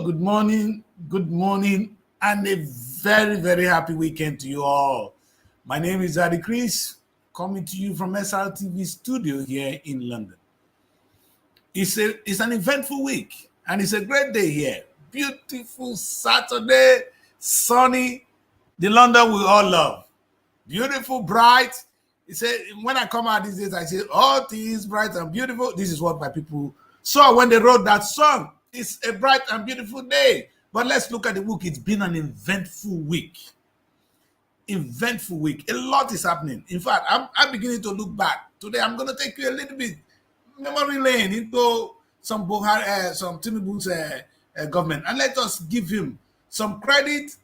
good morning, and a very, very happy weekend to you all. My name is Adi Chris, coming to you from Srtv studio here in London. It's an eventful week, and it's a great day here. Beautiful Saturday, sunny, the London we all love. Beautiful, bright. He said, when I come out these days, I say, all things bright and beautiful. This is what my people saw when they wrote that song. It's a bright and beautiful day. But let's look at the book. It's been an eventful week. Eventful week. A lot is happening. In fact, I'm beginning to look back. Today, I'm going to take you a little bit memory lane into some Tinubu's government. And let us give him some credit.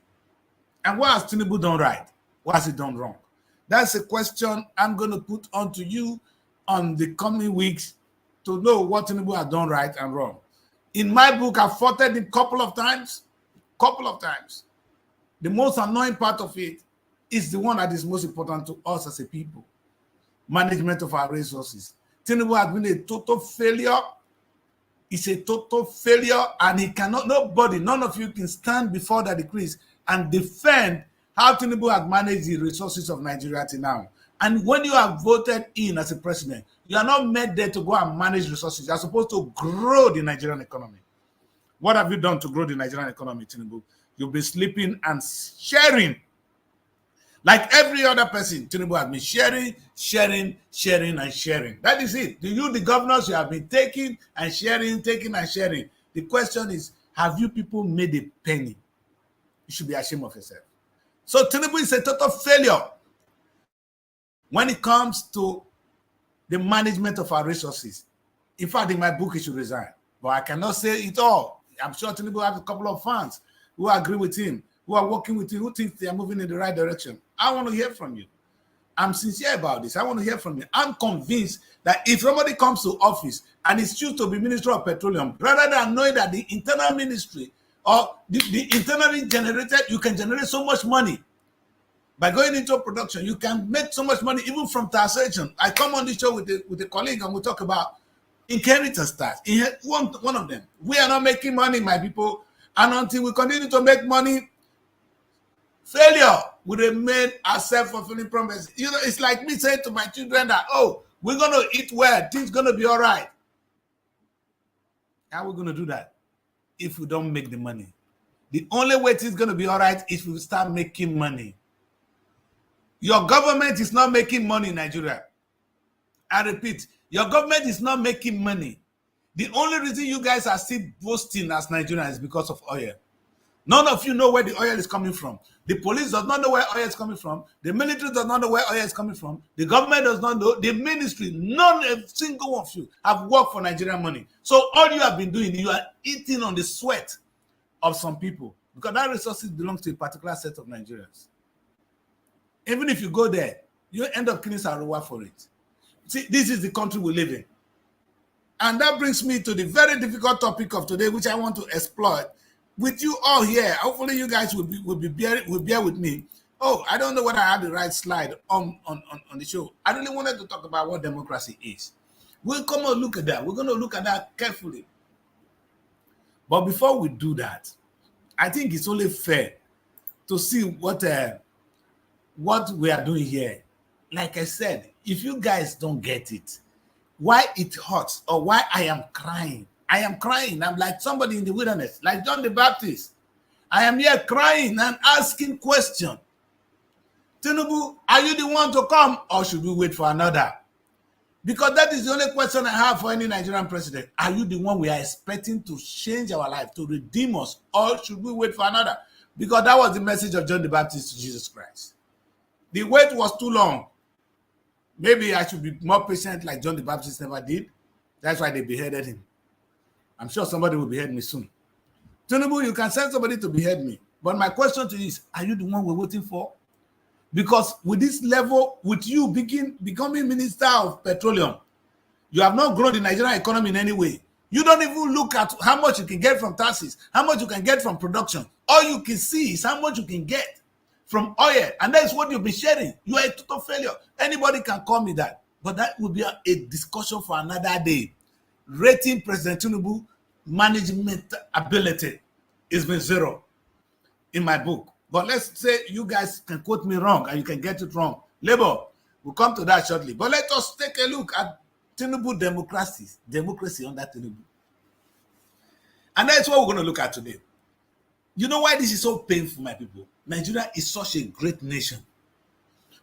And what has Tinubu done right? What has he done wrong? That's a question I'm going to put onto you on the coming weeks to know what Tinubu has done right and wrong. In my book, I've fought it a couple of times. The most annoying part of it is the one that is most important to us as a people. Management of our resources. Tinubu has been a total failure. It's a total failure, and none of you can stand before that decrease and defend how Tinubu has managed the resources of Nigeria till now. And when you are voted in as a president, you are not made there to go and manage resources. You are supposed to grow the Nigerian economy. What have you done to grow the Nigerian economy, Tinubu? You'll be sleeping and sharing. Like every other person, Tinubu has been sharing, and sharing. That is it. The governors, you have been taking and sharing. The question is, have you people made a penny? You should be ashamed of yourself. So Tinubu is a total failure when it comes to the management of our resources. In fact, in my book, he should resign. But I cannot say it all. I'm sure Tinubu has a couple of fans who agree with him, who are working with him, who think they are moving in the right direction. I want to hear from you. I'm sincere about this. I want to hear from you. I'm convinced that if somebody comes to office and is chosen to be Minister of Petroleum, rather than knowing that the internal ministry or the internally generated, you can generate so much money by going into production. You can make so much money even from taxation. I come on this show with a colleague and we talk about inheritance tax. One of them. We are not making money, my people. And until we continue to make money, failure will remain a self-fulfilling promise. You know, it's like me saying to my children that, oh, we're going to eat well. Things going to be all right. How are we going to do that if we don't make the money? The only way things going to be all right is if we start making money. Your government is not making money in Nigeria. I repeat, your government is not making money. The only reason you guys are still boasting as Nigerians is because of oil. None of you know where the oil is coming from. The police does not know where oil is coming from. The military does not know where oil is coming from. The government does not know. The ministry, none a single one of you have worked for Nigerian money. So all you have been doing, you are eating on the sweat of some people because that resources belongs to a particular set of Nigerians. Even if you go there, you end up killing Saruwa for it. See, this is the country we live in. And that brings me to the very difficult topic of today, which I want to explore with you all here. Hopefully you guys will bear with me. Oh, I don't know whether I have the right slide on the show. I really wanted to talk about what democracy is. We'll come and look at that. We're going to look at that carefully. But before we do that, I think it's only fair to see what we are doing here. Like I said, if you guys don't get it, why it hurts or why I am crying. I'm like somebody in the wilderness, like John the Baptist. I am here crying and asking questions. Tinubu, are you the one to come or should we wait for another? Because that is the only question I have for any Nigerian president. Are you the one we are expecting to change our life, to redeem us, or should we wait for another? Because that was the message of John the Baptist to Jesus Christ. The wait was too long. Maybe I should be more patient like John the Baptist never did. That's why they beheaded him. I'm sure somebody will behead me soon. Tinubu, you can send somebody to behead me. But my question to you is, are you the one we're waiting for? Because with this level, with you becoming Minister of Petroleum, you have not grown the Nigerian economy in any way. You don't even look at how much you can get from taxes, how much you can get from production. All you can see is how much you can get from oil. And that's what you'll be sharing. You are a total failure. Anybody can call me that. But that will be a discussion for another day. Rating President Tinubu management ability. it's been 0 in my book. But let's say you guys can quote me wrong and you can get it wrong. Labour, we'll come to that shortly. But let us take a look at Tinubu democracy under Tinubu. And that's what we're going to look at today. You know why this is so painful, my people? Nigeria is such a great nation.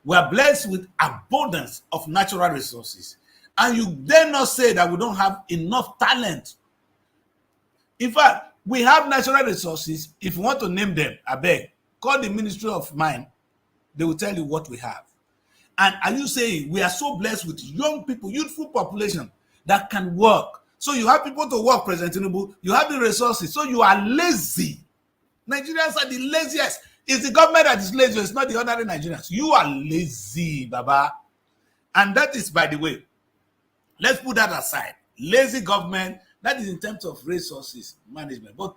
We are blessed with abundance of natural resources. And you dare not say that we don't have enough talent. In fact, we have natural resources. If you want to name them, I beg, call the Ministry of Mine. They will tell you what we have. And are you saying we are so blessed with young people, youthful population that can work? So you have people to work, President Tinubu. You have the resources. So you are lazy. Nigerians are the laziest. It's the government that is lazy. It's not the ordinary Nigerians. You are lazy, Baba. And that is, by the way, let's put that aside. Lazy government, that is in terms of resources management. But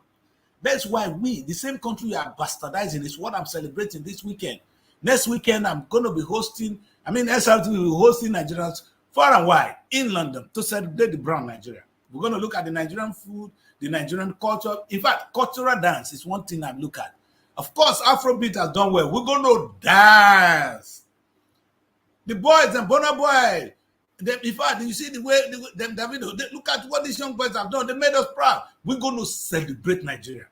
that's why we, the same country we are bastardizing, is what I'm celebrating this weekend. Next weekend, I'm going to be hosting, Srtv will be hosting Nigerians far and wide in London to celebrate the brown Nigeria. We're going to look at the Nigerian food, the Nigerian culture. In fact, cultural dance is one thing I look at. Of course, Afrobeat has done well. We're going to dance. The boys and Burna Boy, in fact, you see the way look at what these young boys have done. They made us proud. We're going to celebrate Nigeria.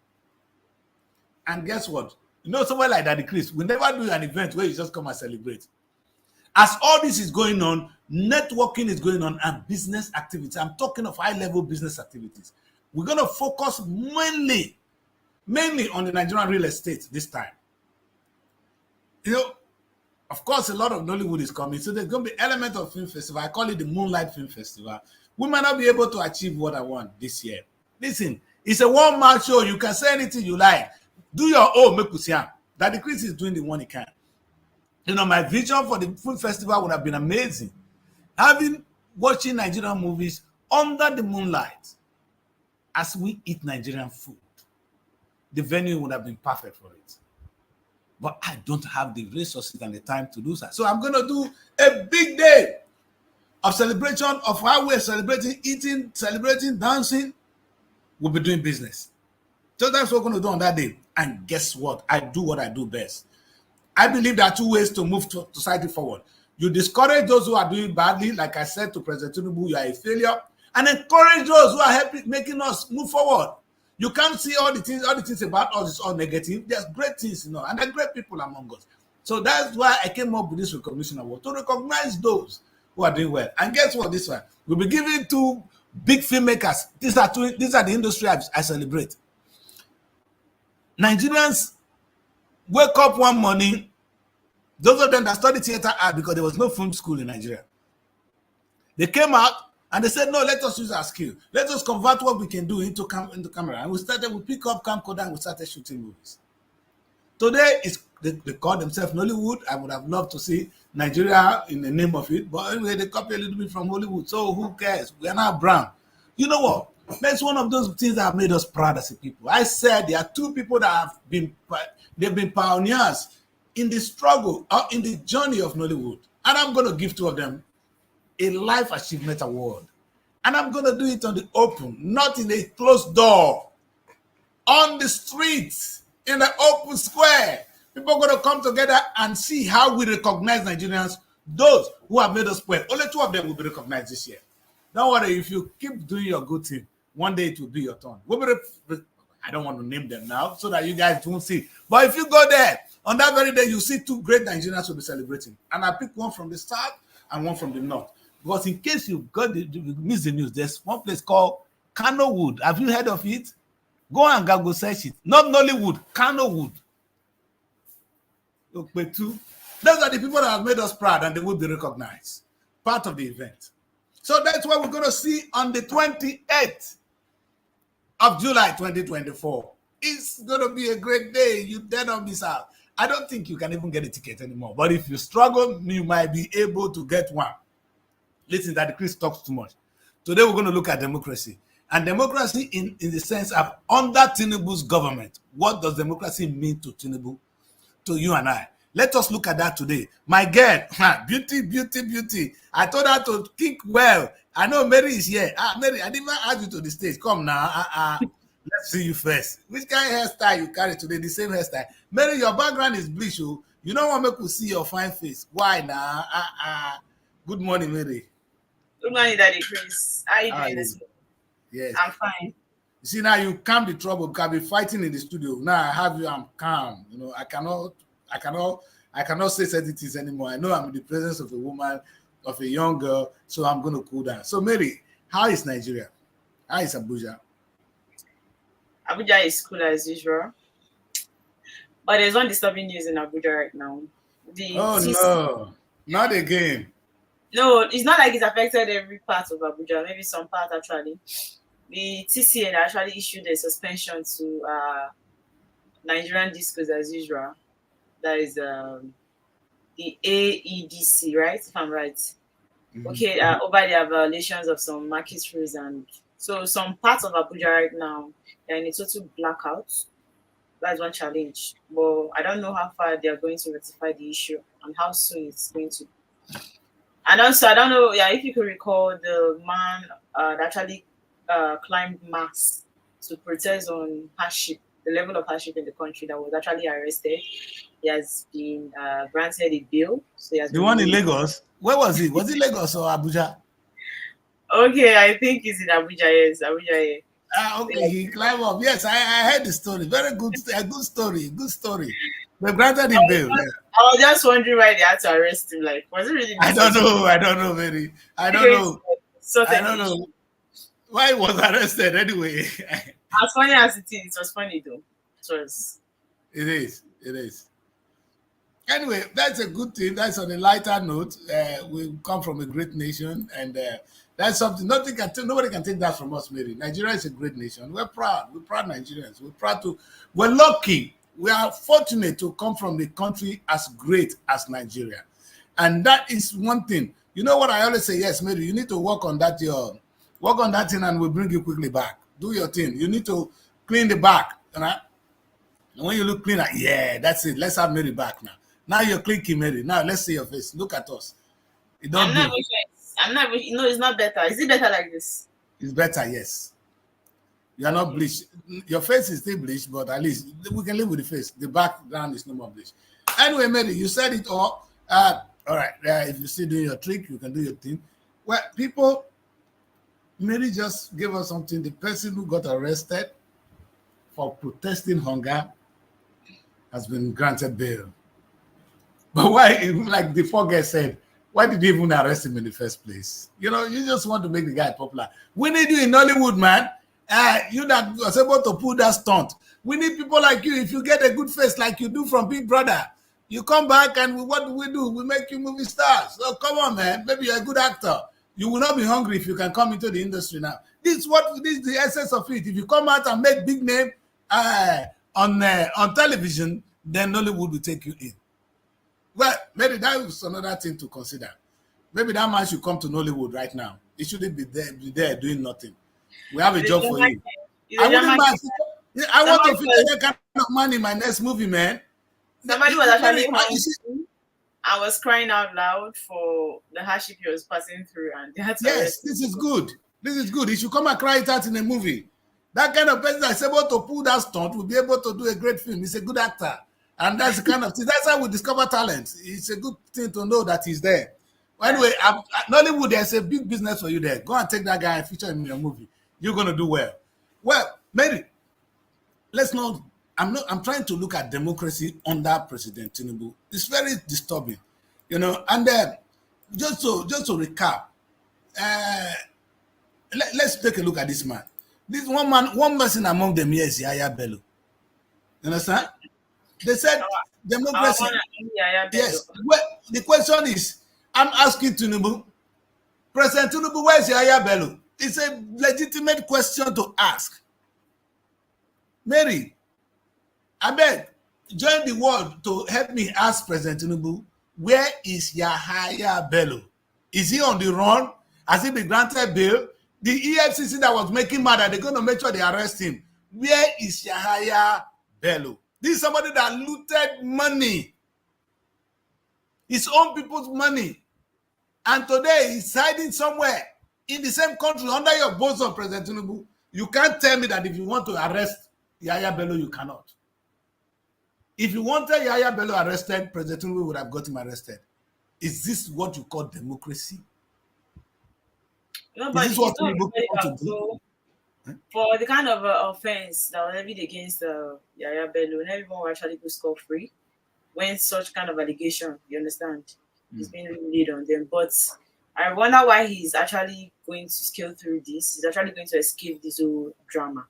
And guess what? You know, somewhere like Daddy Chris, we never do an event where you just come and celebrate. As all this is going on, networking is going on and business activities. I'm talking of high-level business activities. We're going to focus mainly on the Nigerian real estate this time. You know, of course, a lot of Nollywood is coming. So there's going to be element of film festival. I call it the Moonlight Film Festival. We might not be able to achieve what I want this year. Listen, it's a one-man show. You can say anything you like. Do your own, make us hear. Daddy Chris is doing the one he can. You know, my vision for the film festival would have been amazing. Watching Nigerian movies under the moonlight as we eat Nigerian food. The venue would have been perfect for it. But I don't have the resources and the time to do that. So I'm going to do a big day of celebration of how we're celebrating, eating, celebrating, dancing. We'll be doing business. So that's what we're going to do on that day. And guess what? I do what I do best. I believe there are two ways to move society forward. You discourage those who are doing badly, like I said to President Tinubu, you are a failure, and encourage those who are making us move forward. You can't see all the things about us is all negative. There's great things, and there are great people among us. So that's why I came up with this recognition award, to recognize those who are doing well. And guess what? This one we'll be giving to big filmmakers. These are the industry I celebrate. Nigerians wake up one morning. Those of them that studied theater art, because there was no film school in Nigeria, they came out and they said, no, let us use our skill. Let us convert what we can do into camera. And we pick up camcorder and we started shooting movies. Today, they call themselves Nollywood. I would have loved to see Nigeria in the name of it. But anyway, they copy a little bit from Hollywood. So who cares? We are now brown. You know what? That's one of those things that have made us proud as a people. I said there are two people that they've been pioneers in the struggle or in the journey of Nollywood. And I'm going to give two of them a Life Achievement Award. And I'm going to do it on the open, not in a closed door. On the streets, in the open square. People are going to come together and see how we recognize Nigerians, those who have made us well. Only two of them will be recognized this year. Don't worry, if you keep doing your good thing, one day it will be your turn. I don't want to name them now so that you guys won't see. But if you go there, on that very day, you see two great Nigerians will be celebrating. And I pick one from the south and one from the north. Because in case you missed the news, there's one place called Kano Wood. Have you heard of it? Go and go search it. Not Nollywood, Kano Wood. Those are the people that have made us proud and they will be recognized. Part of the event. So that's what we're going to see on the 28th of July 2024. It's going to be a great day. You dare not miss out. I don't think you can even get a ticket anymore. But if you struggle, you might be able to get one. Listen, Daddy Chris talks too much. Today we're going to look at democracy. And democracy in the sense of under Tinubu's government. What does democracy mean to Tinubu, to you and I? Let us look at that today. My girl, beauty. I told her to think well. I know Mary is here. Mary, I didn't even ask you to the stage. Come now. Let's see you first. Which kind of hairstyle you carry today? The same hairstyle. Mary, your background is bleach. Oh. You don't want me to see your fine face. Why now? Good morning, Mary. Good morning, Daddy Chris. How are you doing this morning? Yes. I'm fine. You see, now you calm the trouble because I've been fighting in the studio. Now I have you, I'm calm. You know, I cannot say certain things anymore. I know I'm in the presence of a woman, of a young girl, so I'm going to cool down. So, Mary, how is Nigeria? How is Abuja? Abuja is cool as usual. But there's one disturbing news in Abuja right now. No, not again. No, it's not like it's affected every part of Abuja, maybe some part actually. The TCN actually issued a suspension to Nigerian discos as usual. That is the AEDC, right? If I'm right. Mm-hmm. Okay, over their violations of some market rules, and so some parts of Abuja right now they're in a total blackout. That's one challenge, but I don't know how far they are going to rectify the issue and how soon it's going to. And also, I don't know, if you could recall the man that actually climbed masts to protest on hardship, the level of hardship in the country, that was actually arrested. He has been granted a bail. So he has the one in Lagos? Where was he? Was it Lagos or Abuja? Okay, I think he's in Abuja, yes. Abuja, yeah. Okay, he climbed up. Yes, I heard the story. Very good, a good story. Good story. They granted him bail. I was just wondering why they had to arrest him. Like, was it really? I don't know, Mary. I don't know. I don't know why he was arrested anyway. As funny as it is, it was funny though. It is. Anyway, that's a good thing. That's on a lighter note. We come from a great nation, and that's something nobody can take that from us, Mary. Nigeria is a great nation. We're proud. We're proud Nigerians. We're lucky. We are fortunate to come from a country as great as Nigeria. And that is one thing. You know what I always say? Yes, Mary, you need to work on that thing and we'll bring you quickly back. Do your thing. You need to clean the back. Right? And when you look cleaner, yeah, that's it. Let's have Mary back now. Now you're clicking, Mary. Now let's see your face. Look at us. I'm not, it's not better. Is it better like this? It's better, yes. You are not bleached. Your face is still bleached, but at least we can live with the face. The background is no more bleached. Anyway, Mary, you said it all. All right. If you're still doing your trick, you can do your thing. Well, people, Mary just gave us something. The person who got arrested for protesting hunger has been granted bail. But why, like the four guys said, why did you even arrest him in the first place? You know, you just want to make the guy popular. We need you in Hollywood, man. You that was able to pull that stunt. We need people like you. If you get a good face like you do from Big Brother, you come back and what do? We make you movie stars. So come on, man. Maybe you're a good actor. You will not be hungry if you can come into the industry now. This is the essence of it. If you come out and make big name on television, then Hollywood will take you in. Well, maybe that is another thing to consider. Maybe that man should come to Nollywood right now. He shouldn't be there doing nothing. We have a job for you. I want to feature that kind of man in my next movie, man. Somebody was actually hungry. I was crying out loud for the hardship he was passing through, and they had to yes, this is good. This is good. He should come and cry it out in a movie. That kind of person that's able to pull that stunt will be able to do a great film. He's a good actor. And that's the kind of thing. That's how we discover talent. It's a good thing to know that he's there. Anyway, Nollywood, there's a big business for you there. Go and take that guy and feature him in your movie. You're going to do well. Well, maybe, let's not, I'm trying to look at democracy under President Tinubu. It's very disturbing, you know. And just to recap, let's take a look at this man. This one person among them here is Yaya Bello. You understand? They said democracy. Yes. Well, the question is, I'm asking Tinubu, President Tinubu, where is Yaya Bello? It's a legitimate question to ask. Mary, I beg, join the world to help me ask President Tinubu, where is Yaya Bello? Is he on the run? Has he been granted bail? The EFCC that was making mad, they're going to make sure they arrest him. Where is Yaya Bello? This is somebody that looted money, his own people's money. And today he's hiding somewhere in the same country under your bosom, President Tinubu. You can't tell me that if you want to arrest Yahya Bello, you cannot. If you wanted Yahya Bello arrested, President Tinubu would have got him arrested. Is this what you call democracy? No, Is but this he's what not Tinubu ready want to out. do? So for the kind of offense that was levied against Yahya Bello, not everyone will actually go scot free when such kind of allegation, you understand, is being laid on them. But I wonder why he's actually going to scale through this. He's actually going to escape this whole drama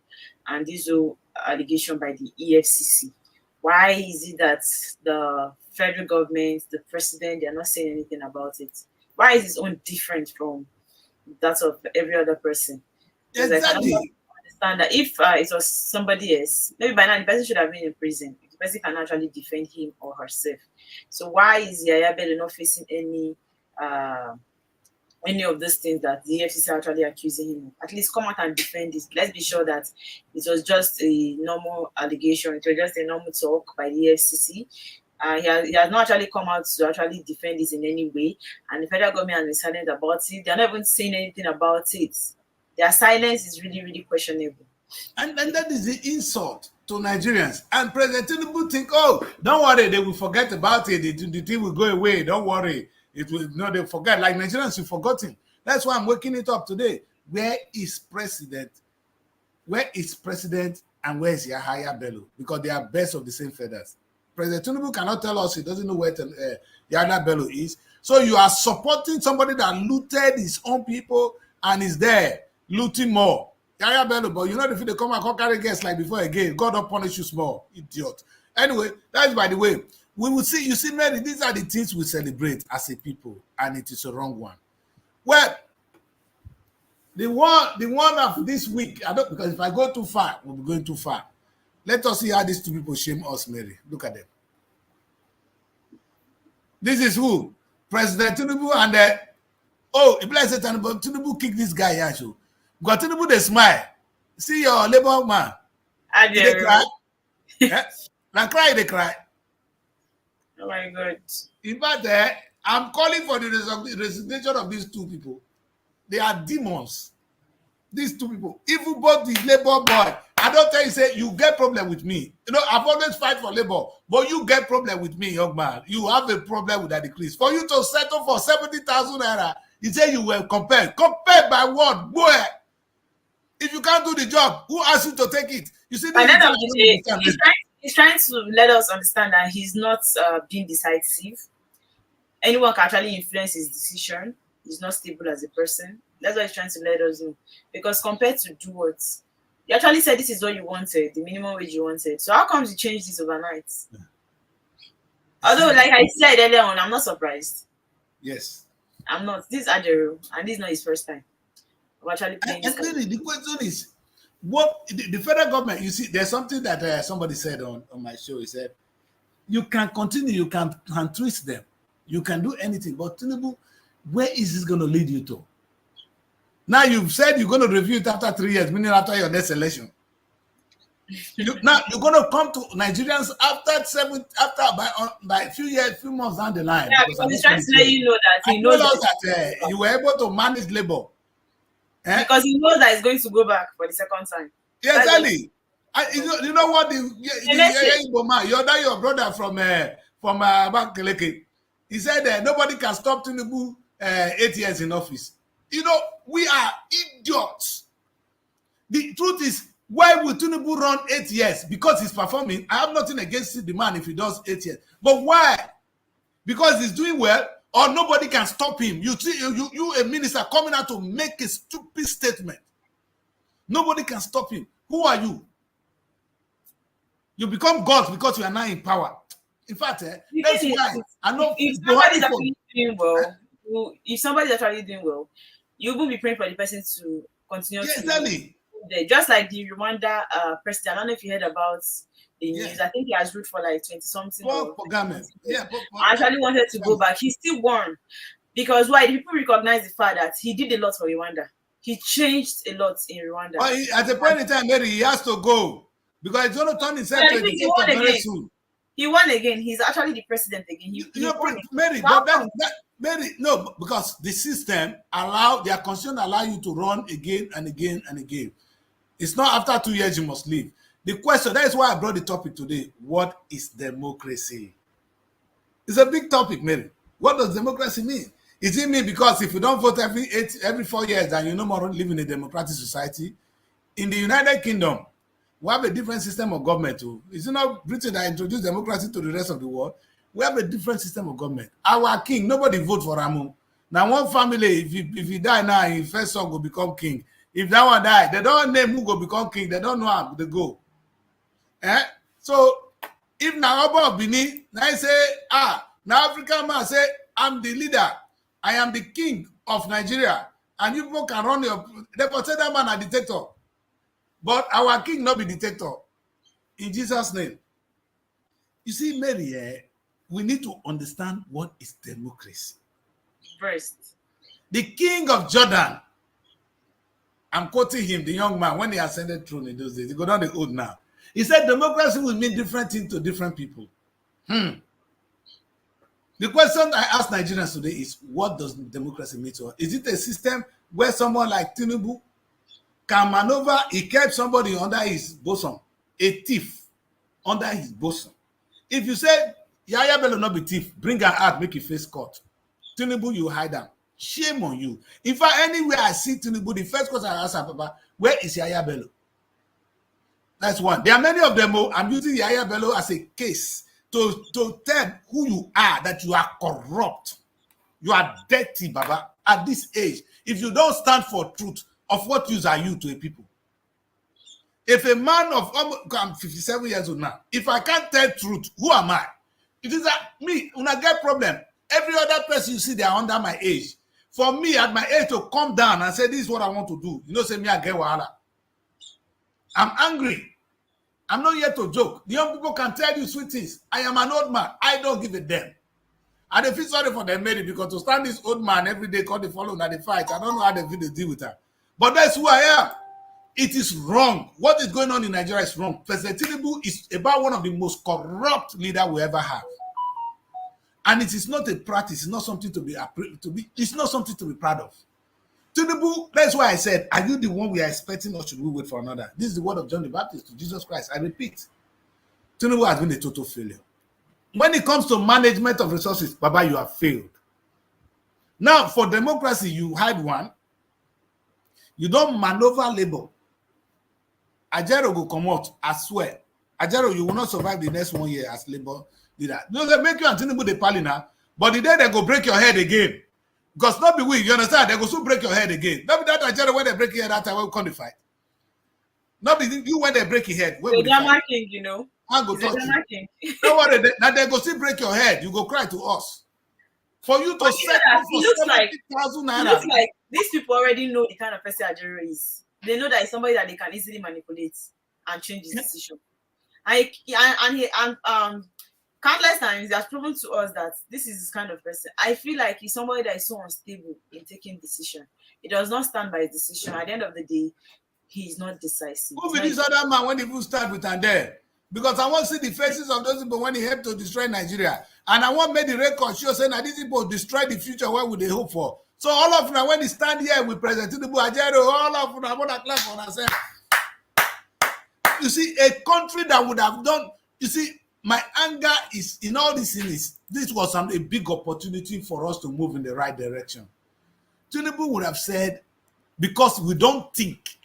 and this whole allegation by the EFCC. Why is it that the federal government, the president, they're not saying anything about it? Why is his own different from that of every other person? Because I cannot Exactly. understand that if it was somebody else, maybe by now the person should have been in prison. The person can actually defend him or herself. So why is Yahya Bello not facing any of those things that the EFCC are actually accusing him of? At least come out and defend this. Let's be sure that it was just a normal allegation. It was just a normal talk by the EFCC. He has not actually come out to actually defend this in any way. And the federal government has been silent about it. They're not even saying anything about it. Their silence is really, really questionable. And that is the insult to Nigerians. And President Tinubu think, oh, don't worry, they will forget about it. The thing will go away. Don't worry. It will no, they forget. Like Nigerians, you've forgotten. That's why I'm waking it up today. Where is President? Where is President and where is Yahya Bello? Because they are birds of the same feathers. President Tinubu cannot tell us he doesn't know where Yahya Bello is. So you are supporting somebody that looted his own people and is there looting more. Yahya Bello, but you know if they come and carry guests like before again, God will punish you small, idiot. Anyway, that's by the way. We will see, you see, Mary, these are the things we celebrate as a people, and it is a wrong one. Well, the one of this week, I don't, because if I go too far, we'll be going too far. Let us see how these two people shame us, Mary. Look at them. This is who? President Tinubu and if I say Tinubu kick this guy, yeah, so. Got Tinubu, they smile. See your labor man. They cry. Yeah. Now cry, they cry. Oh my God. In fact, I'm calling for the resignation of these two people. They are demons. These two people. Even both the labor boy. I don't tell you, say, you get problem with me. You know, I've always fight for labor, but you get problem with me, young man. You have a problem with that decrease. For you to settle for 70,000 naira, you say you were compared. Compared by what? Where? If you can't do the job, who asked you to take it? You see, he's trying to let us understand that he's not being decisive. Anyone can actually influence his decision. He's not stable as a person. That's what he's trying to let us know. Because compared to do what? You actually said this is what you wanted, the minimum wage you wanted. So how comes you changed this overnight? Yeah. Although, like I said earlier on, I'm not surprised. Yes. I'm not. This is Ajero, and this is not his first time. I'm actually playing this. The question is, what the federal government, you see, there's something that somebody said on my show. He said, you can continue, you can twist them, you can do anything, but Tinubu, where is this going to lead you to? Now you've said you're going to review it after 3 years, meaning after your next election. Now you're going to come to Nigerians by a few years, few months down the line. Yeah, because he's trying to let you know that he knows that you were able to manage labor. Because he knows that he's going to go back for the second time. Yeah, exactly. You know what? Your brother from Bakeleke, he said nobody can stop Tinubu 8 years in office. You know, we are idiots. The truth is, why will Tinubu run 8 years? Because he's performing. I have nothing against the man if he does 8 years. But why? Because he's doing well, or nobody can stop him. You see, you a minister coming out to make a stupid statement. Nobody can stop him. Who are you? You become God because you are now in power. In fact, that's why I know if somebody's actually doing well, if somebody's actually doing well, you will be praying for the person to continue to just like the Rwanda president. I don't know if you heard about the news. I think he has ruled for like 20-something. I actually wanted to go back. He still won. Because why? People recognize the fact that he did a lot for Rwanda. He changed a lot in Rwanda. At a point in time, Mary, he has to go. Because it's going to turn himself to a dictator very soon. He won again. He's actually the president again. Mary, but Mary, no, because the system their constitution allow you to run again and again and again. It's not after 2 years you must leave. The question, that is why I brought the topic today. What is democracy? It's a big topic, Mary. What does democracy mean? Is it mean because if you don't vote every 4 years, then you no more live in a democratic society? In the United Kingdom, we have a different system of government too. It's not Britain that introduced democracy to the rest of the world. We have a different system of government. Our king, nobody vote for him. Now one family, if he die now, his first son will become king. If that one die, they don't name who go become king. They don't know how they go. So if now Oba of Benin, I say, now African man say, I'm the leader. I am the king of Nigeria. And you people can run your, they say that man a dictator. But our king not be dictator. In Jesus' name. You see, Mary, we need to understand what is democracy. First. The king of Jordan, I'm quoting him, the young man, when he ascended throne in those days, he got on the old now. He said democracy will mean different things to different people. The question I ask Nigerians today is, what does democracy mean to us? Is it a system where someone like Tinubu can maneuver, he kept somebody under his bosom, a thief under his bosom? If you say, Yaya Bello not be thief, bring her out, make your face cut. Tinubu, you hide them. Shame on you. In fact, anywhere I see Tinubu, the first question I ask her, Papa, where is Yaya Bello? That's one. There are many of them. I'm using Yaya Bello as a case to tell who you are, that you are corrupt. You are dirty, Baba. At this age, if you don't stand for truth, of what use are you to a people? If a man of, I'm 57 years old now, if I can't tell truth, who am I? It is that me, when I get problem, every other person you see, they are under my age. For me, at my age, to come down and say, this is what I want to do. You know, say me, I get wahala. I'm angry. I'm not here to joke. The young people can tell you sweet things. I am an old man. I don't give a damn. And they feel sorry for them, maybe, because to stand this old man every day, call the follow and they fight. I don't know how they feel to deal with her. But that's who I am. It is wrong. What is going on in Nigeria is wrong. President Tinubu is about one of the most corrupt leaders we ever have. And it is not a practice. It's not something it's not something to be proud of. Tinubu, that's why I said, are you the one we are expecting or should we wait for another? This is the word of John the Baptist to Jesus Christ. I repeat, Tinubu has been a total failure. When it comes to management of resources, Baba, you have failed. Now, for democracy, you hide one. You don't maneuver labor. Ajero will come out, I swear. Ajero, you will not survive the next 1 year as labor leader. They make you and Tinubu the pally now, but the day they go break your head again. Because not be weak, you understand? They go soon break your head again. Not be that Ajero when they break your head that time, we come to fight. Not be you when they break your head. The Drama King, you know. I go talk to you. Don't worry, now they go still break your head. You go cry to us. For you to set up for 70,000 naira. It looks like these people already know the kind of person Ajero is. They know that it's somebody that they can easily manipulate and change his decision. And countless times he has proven to us that this is his kind of person. I feel like he's somebody that is so unstable in taking decision. He does not stand by his decision. At the end of the day, he is not decisive. Who be this other man when the people start with and there? Because I want to see the faces of those people when he helped to destroy Nigeria. And I want to make the record show saying that these people destroy the future. What would they hope for? So all of them, when they stand here with President Tinubu, Ajero, all of them, I want to clap for themselves. You see, a country that would have done, you see, my anger is in all these things. This was a big opportunity for us to move in the right direction. Tinubu would have said, because we don't think,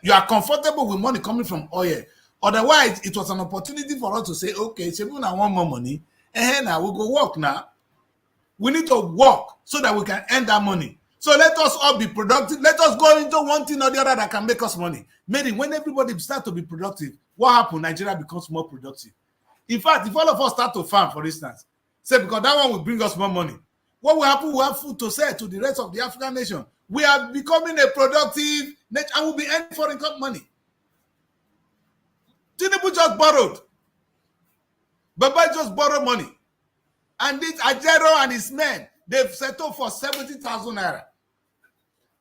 you are comfortable with money coming from oil. Otherwise, it was an opportunity for us to say, okay, so we want more money, and now we'll go work now. We need to work so that we can earn that money. So let us all be productive. Let us go into one thing or the other that can make us money. Meaning, when everybody starts to be productive, what happens? Nigeria becomes more productive. In fact, if all of us start to farm, for instance, say because that one will bring us more money, what will happen? We have food to sell to the rest of the African nation. We are becoming a productive nation and we'll be earning foreign money. Tinubu just borrowed. Baba just borrowed money. And this Ajero and his men, they've settled for 70,000 naira.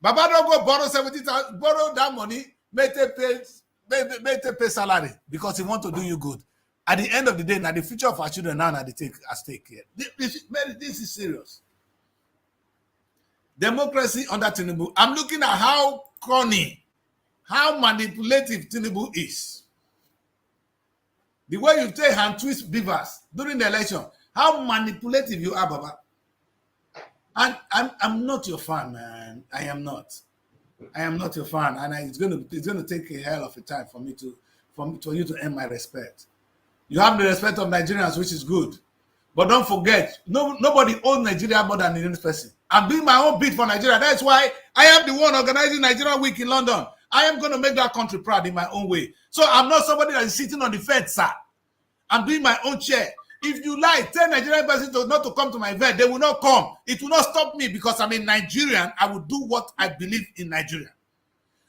Baba don't go borrow 70,000, borrow that money, make they pay salary because he want to do you good. At the end of the day, now the future of our children now they take at stake here. This is serious. Democracy under Tinubu. I'm looking at how crony, how manipulative Tinubu is. The way you take hand twist beavers during the election, how manipulative you are, Baba. And I'm not your fan, man. I am not. I am not your fan, and it's gonna take a hell of a time for you to earn my respect. You have the respect of Nigerians, which is good, but don't forget, nobody owns Nigeria more than any person. I'm doing my own bit for Nigeria. That's why I am the one organizing Nigeria Week in London. I am going to make that country proud in my own way. So I'm not somebody that is sitting on the fence, sir. I'm doing my own chair. If you like, tell Nigerian person not to come to my event, they will not come. It will not stop me because I'm a Nigerian. I will do what I believe in Nigeria.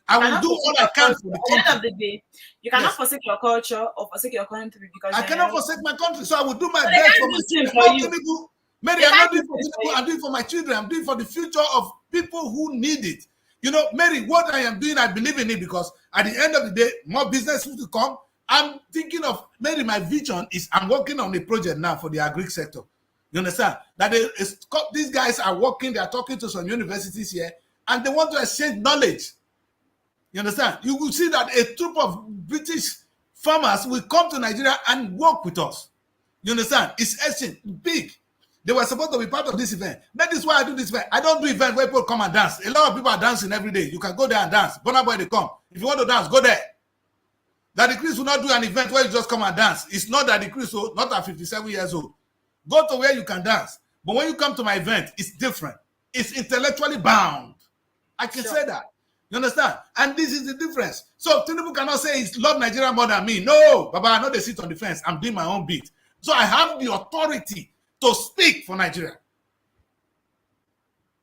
I will do all I can for the country. At the end of the day, you cannot forsake your culture or forsake your country because I cannot forsake my country. So I will do my so best for my people. Mary, I'm not doing for people. I'm doing for my children. I'm doing for the future of people who need it. You know, Mary, what I am doing, I believe in it because at the end of the day, more business will come. I'm thinking of, Mary, my vision is I'm working on a project now for the agri sector. You understand? That these guys are working, they are talking to some universities here, and they want to exchange knowledge. You understand? You will see that a troop of British farmers will come to Nigeria and work with us. You understand? It's exchange big. They were supposed to be part of this event. That is why I do this event. I don't do event where people come and dance. A lot of people are dancing every day. You can go there and dance. Burna Boy, they come. If you want to dance, go there. Daddy Chris will not do an event where you just come and dance. It's not Daddy Chris, not at 57 years old. Go to where you can dance. But when you come to my event, it's different. It's intellectually bound. I can say that. You understand? And this is the difference. So Tinubu cannot say he loves Nigeria more than me. No, Baba, I know they sit on the fence. I'm doing my own bit. So I have the authority to speak for Nigeria.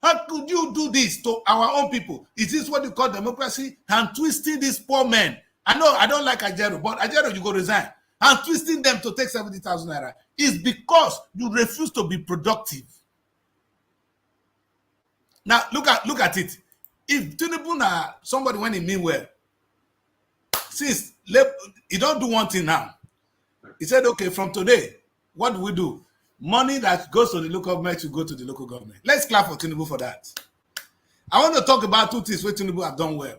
How could you do this to our own people? Is this what you call democracy? And twisting these poor men. I know I don't like Ajero, but Ajero, you go resign. And twisting them to take 70,000 naira is because you refuse to be productive. Now look at it. If Tinubu na somebody when he mean well, since he don't do one thing now, he said, okay, from today, what do we do? Money that goes to the local government should go to the local government. Let's clap for Tinubu for that. I want to talk about two things where Tinubu have done well.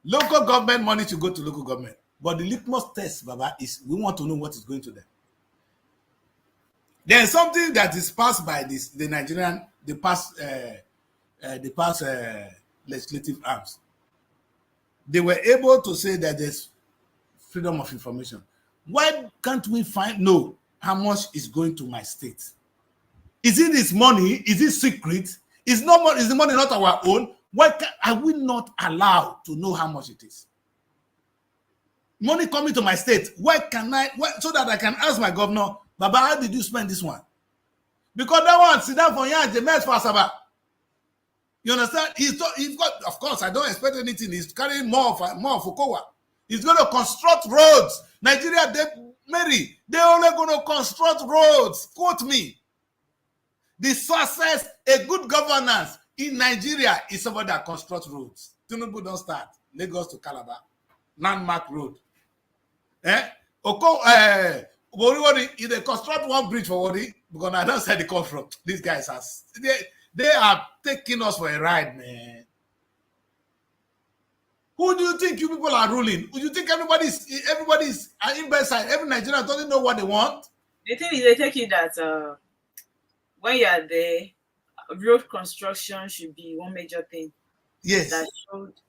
Local government money should go to local government. But the litmus test, Baba, is we want to know what is going to them. There's something that is passed by the Nigerian, the past legislative arms. They were able to say that there's freedom of information. Why can't we know how much is going to my state? Is it this money? Is it secret? Is the money not our own? Why are we not allowed to know how much it is? Money coming to my state. So that I can ask my governor, Baba, how did you spend this one? Because that one, sit down for here, the mess for Asaba. You understand? He's got, of course, I don't expect anything. He's carrying more for Kowa. He's going to construct roads. Nigeria, they're only going to construct roads. Quote me. The success, a good governance in Nigeria is somebody that constructs roads. Tinubu don't start. Lagos to Calabar. Landmark road. If they construct one bridge for Wari, because I don't say the call from these guys. They are taking us for a ride, man. Who do you think you people are ruling? Do you think everybody's in bed side? Every Nigerian doesn't know what they want? The thing is, they take it that when you are there, road construction should be one major thing. Yes.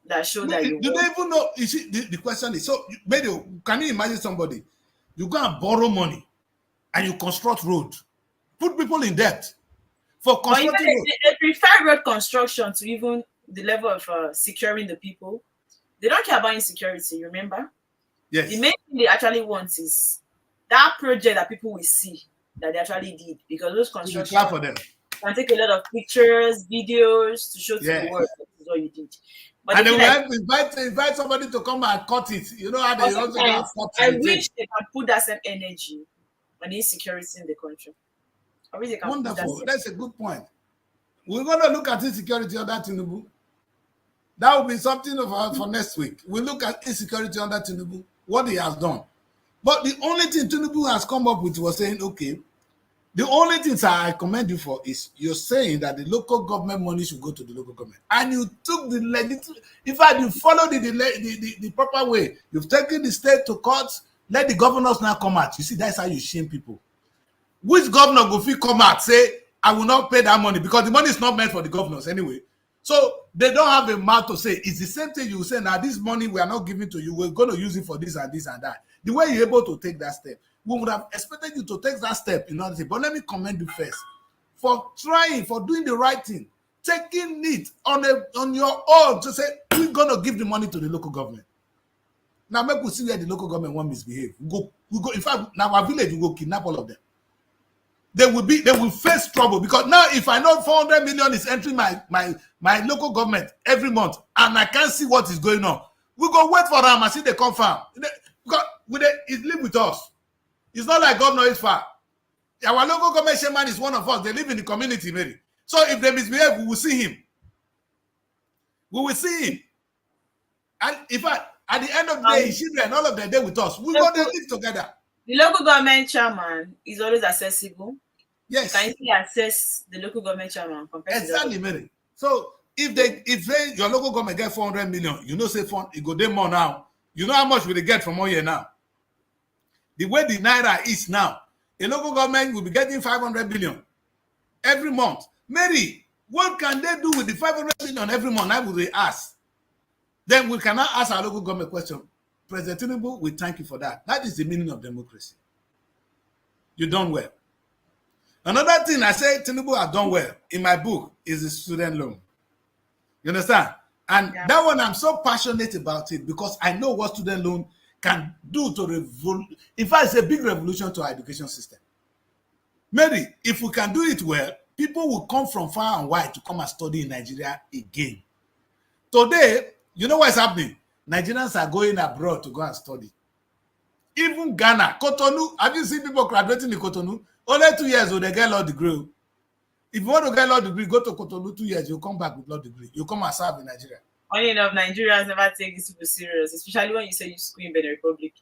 That show that you do they even know? You see, the question is, so maybe can you imagine somebody? You go and borrow money and you construct road. Put people in debt for constructing road. They prefer road construction to even the level of securing the people. They don't care about insecurity, remember? Yes. The main thing they actually want is that project that people will see that they actually did, because those construction for them. Can take a lot of pictures, videos to show to the world that is what you did. But and they will invite somebody to come and cut it. You know how they also I wish they can put that same energy on the insecurity in the country. I wish they can. Wonderful. That's a good point. We're going to look at insecurity under Tinubu. That will be something for next week. We'll look at insecurity under Tinubu, what he has done. But the only thing Tinubu has come up with was saying, okay, The only things I commend you for is you're saying that the local government money should go to the local government. And you took the legislative, in fact, you followed it the proper way. You've taken the state to court, let the governors now come out. You see, that's how you shame people. Which governor go fit come out, say, I will not pay that money, because the money is not meant for the governors anyway. So they don't have a mouth to say. It's the same thing you say, now this money we are not giving to you, we're going to use it for this and this and that. The way you're able to take that step, we would have expected you to take that step in order. But let me commend you first for trying, for doing the right thing, taking it on your own to say, we're going to give the money to the local government. Now, make we see where the local government won't misbehave. We go. In fact, now our village will go kidnap all of them. They will face trouble, because now if I know 400 million is entering my local government every month and I can't see what is going on, we go wait for them and see they confirm. Because it live with us. It's not like governor is far. Our local government chairman is one of us. They live in the community, maybe. So if they misbehave, we will see him. We will see him. And in fact, at the end of the day, his children, all of them, they with us. We go there live together. The local government chairman is always accessible. Yes. Can you access the local government chairman compared exactly, Mary. So if your local government get 400 million, you know, say it go there more now. You know how much will they get from 1 year now? The way the naira is now, a local government will be getting 500 billion every month. Mary, what can they do with the 500 billion every month? I will they ask. Then we cannot ask our local government question. President Tinubu, we thank you for that. That is the meaning of democracy. You done well. Another thing I say Tinubu has done well in my book is the student loan. You understand? And that one, I'm so passionate about it because I know what student loan can do to in fact, it's a big revolution to our education system. Maybe if we can do it well, people will come from far and wide to come and study in Nigeria again. Today, you know what's happening? Nigerians are going abroad to go and study. Even Ghana, Cotonou, have you seen people graduating in Cotonou? Only 2 years will they get law degree. If you want to get law degree, go to Cotonou 2 years, you'll come back with law degree. You'll come and serve in Nigeria. Funny enough, Nigerians never take this super serious, especially when you say you school in Benin Republic.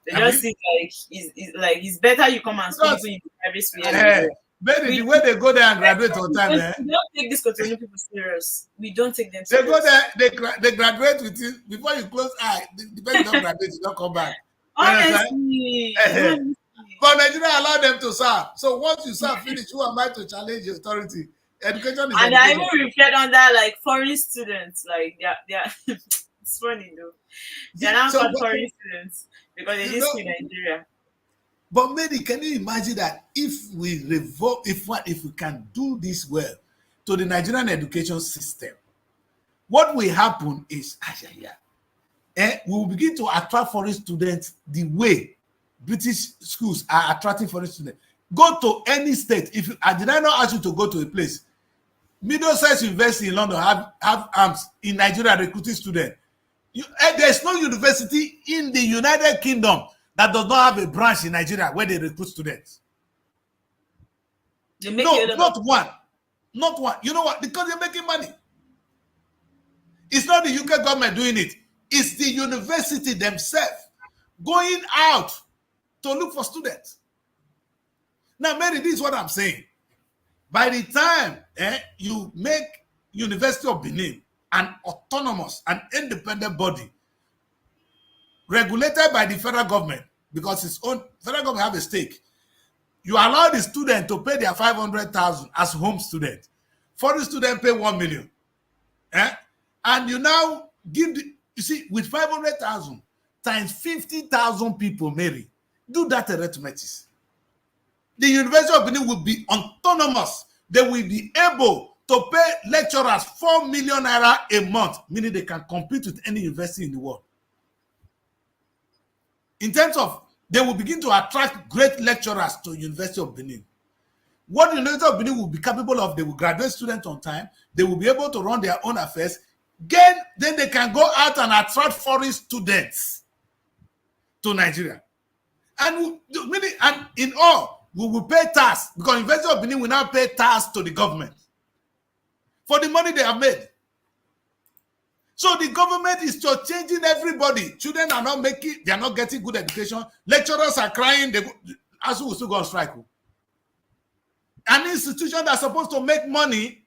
They just think it's better you come and school in the private school. Maybe the way they go there and graduate on time. We don't take this Cotonou people serious. We don't take them serious. They go there, they graduate with you. Before you close eye, the person don't graduate, you don't come back. Honestly. But Nigeria allow them to serve. So once you serve finish, who am I to challenge the authority? Education is and I even reflect on that, like foreign students, like they're it's funny though. They're not called foreign students because they didn't see Nigeria. But maybe can you imagine that if we revoke, if we can do this well to the Nigerian education system, what will happen is we will begin to attract foreign students the way British schools are attracting foreign students. Go to any state. If did I not ask you to go to a place? Middlesex University in London have arms in Nigeria recruiting students. There's no university in the United Kingdom that does not have a branch in Nigeria where they recruit students. Not one. You know what? Because they're making money. It's not the UK government doing it. It's the university themselves going out to look for students. Now, Mary, this is what I'm saying. By the time you make University of Benin an autonomous and independent body regulated by the federal government, because its own federal government have a stake, you allow the student to pay their 500,000 as home student. Foreign student pay 1 million. And you now give you see, with 500,000 times 50,000 people, Mary, do that arithmetic. The University of Benin will be autonomous. They will be able to pay lecturers 4 million naira a month, meaning they can compete with any university in the world. In terms of, they will begin to attract great lecturers to University of Benin. What the University of Benin will be capable of, they will graduate students on time, they will be able to run their own affairs, then they can go out and attract foreign students to Nigeria. And in all, we will pay tax, because University of Benin will now pay tax to the government for the money they have made. So the government is just changing everybody. Children are not they are not getting good education. Lecturers are crying. ASUU will still go on strike. An institution that's supposed to make money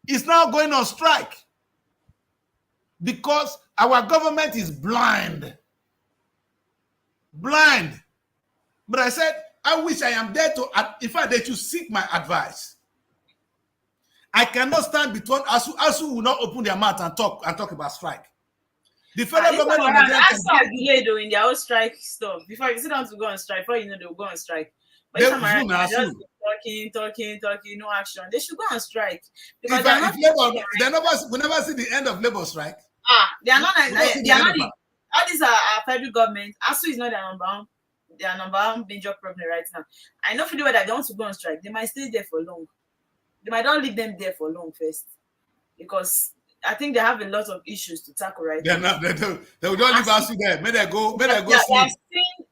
is now going on strike because our government is blind. Blind. But I said, I wish I am there to, in fact, they should seek my advice. I cannot stand between ASU. ASU will not open their mouth and talk about strike. The federal government of Nigeria can delayed in their own strike stuff. Before you sit down to go on strike, before you know they'll go on strike. But if I'm just talking, no action. They should go on strike. Because we never see the end of labor strike. They are not all these are federal government. ASU is not their number one major problem right now. I know for the way that they want to go on strike, they might stay there for long. They might not leave them there for long first. Because I think they have a lot of issues to tackle right now. They will not leave ASU there. May they go sleep. They have seen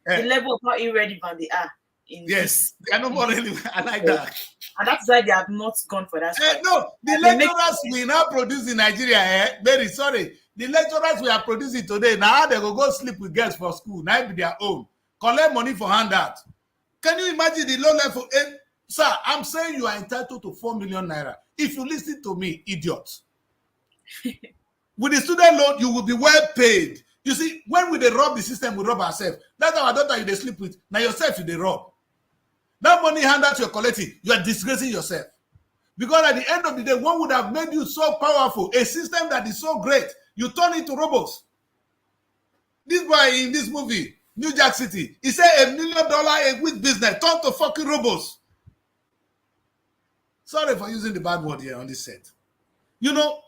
the level of how irrelevant they are. Yes, they are no more relevant. I like that. And that's why they have not gone for that. No, the lecturers we now produce in Nigeria, very sorry. The lecturers we are producing today, now they go sleep with girls for school. Now be their own. Collect money for handout. Can you imagine the low level? Sir, I'm saying you are entitled to 4 million naira. If you listen to me, idiot. With the student loan, you will be well paid. You see, when we rob the system, we rob ourselves. That's our daughter you sleep with. Now yourself you rob. That money handout you're collecting, you are disgracing yourself. Because at the end of the day, one would have made you so powerful, a system that is so great, you turn into robots. This boy in this movie, New Jack City, he said $1 million a week business turned to fucking robots. Sorry for using the bad word here on this set. You know,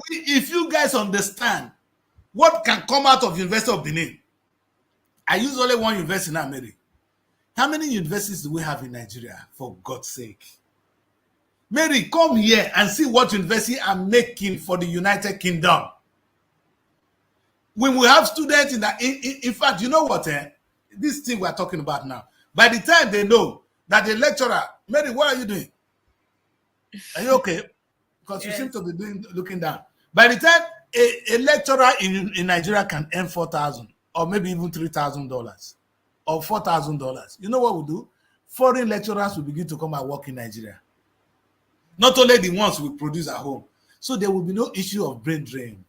if you guys understand what can come out of University of Benin, I use only one university now, Mary. How many universities do we have in Nigeria, for God's sake? Mary, come here and see what university I'm making for the United Kingdom. When we have students in fact, you know what? This thing we're talking about now, by the time they know that the lecturer, Mary, what are you doing? Are you okay? Because you seem to be looking down. By the time a lecturer in Nigeria can earn $4,000 or maybe even $3,000 or $4,000, you know what we'll do? Foreign lecturers will begin to come and work in Nigeria. Not only the ones we produce at home. So there will be no issue of brain drain.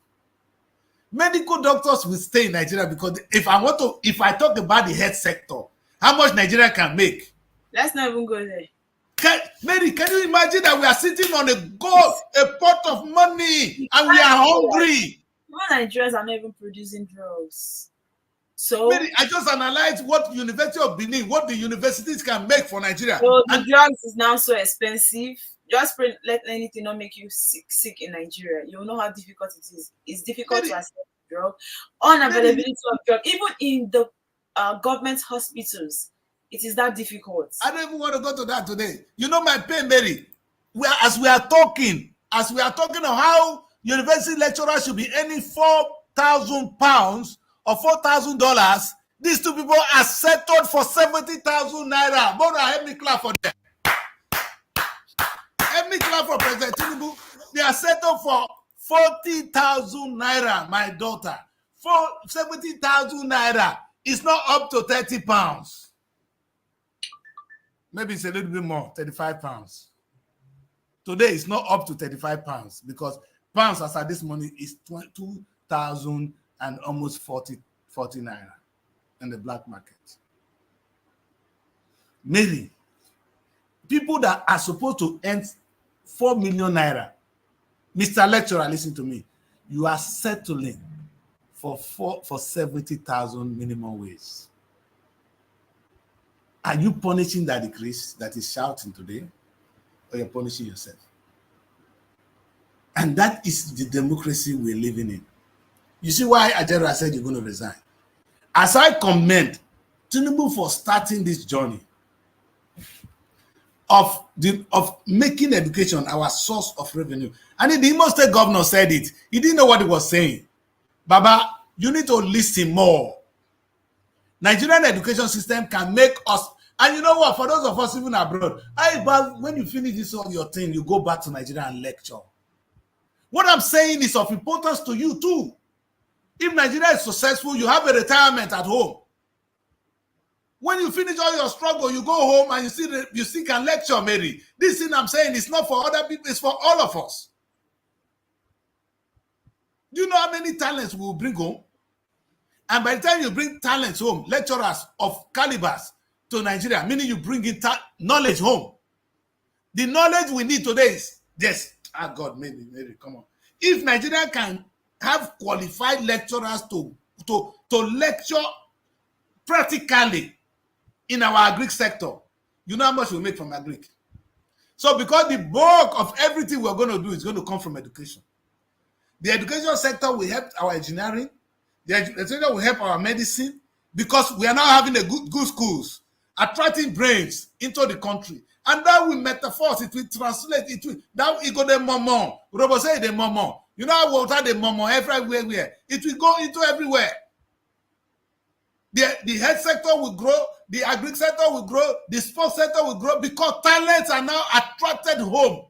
Medical doctors will stay in Nigeria because if I talk about the health sector, how much Nigeria can make? Let's not even go there. Mary, can you imagine that we are sitting on a pot of money and we are hungry? Most Nigerians are not even producing drugs. So Mary, I just analyzed what University of Benin, what the universities can make for Nigeria. So the drugs is now so expensive. Just let anything not make you sick in Nigeria. You know how difficult it is. It's difficult to access drug. Unavailability of drug, even in the government hospitals, it is that difficult. I don't even want to go to that today. You know my pain, Mary. As we are talking of how university lecturers should be earning £4,000 or $4,000. These two people are settled for 70,000 naira. Mona, help me clap for them. Help me clap for President Tinubu. They are settled for 40,000 naira, my daughter. 70,000 naira. It's not up to 30 pounds. Maybe it's a little bit more, 35 pounds. Today it's not up to 35 pounds because pounds as at this morning is 2,000 and almost 40 naira in the black market. Maybe people that are supposed to earn 4 million naira, Mr. Lecturer, listen to me. You are settling for 70,000 minimum wage. Are you punishing that decrease that is shouting today, or you're punishing yourself? And that is the democracy we're living in. You see why Ajera said you're going to resign? As I commend Tinubu for starting this journey of making education our source of revenue. And the Imo State governor said it. He didn't know what he was saying. Baba, you need to listen more. Nigerian education system can make us, and you know what, for those of us even abroad, when you finish this all your thing, you go back to Nigeria and lecture. What I'm saying is of importance to you too. If Nigeria is successful, you have a retirement at home. When you finish all your struggle, you go home and you still can lecture, Mary. This thing I'm saying is not for other people, it's for all of us. Do you know how many talents we will bring home? And by the time you bring talents home, lecturers of calibers to Nigeria, meaning you bring in knowledge home. The knowledge we need today is yes. Ah, God, maybe, come on. If Nigeria can have qualified lecturers to lecture practically in our agric sector, you know how much we make from agric. So because the bulk of everything we're going to do is going to come from education. The education sector will help our engineering. The education will help our medicine, because we are now having a good schools, attracting brains into the country. And that will metaphors, it will translate, it go the momo. Robo say the momo. You know how water the momo everywhere. It will go into everywhere. The health sector will grow, the agri sector will grow, the sports sector will grow, because talents are now attracted home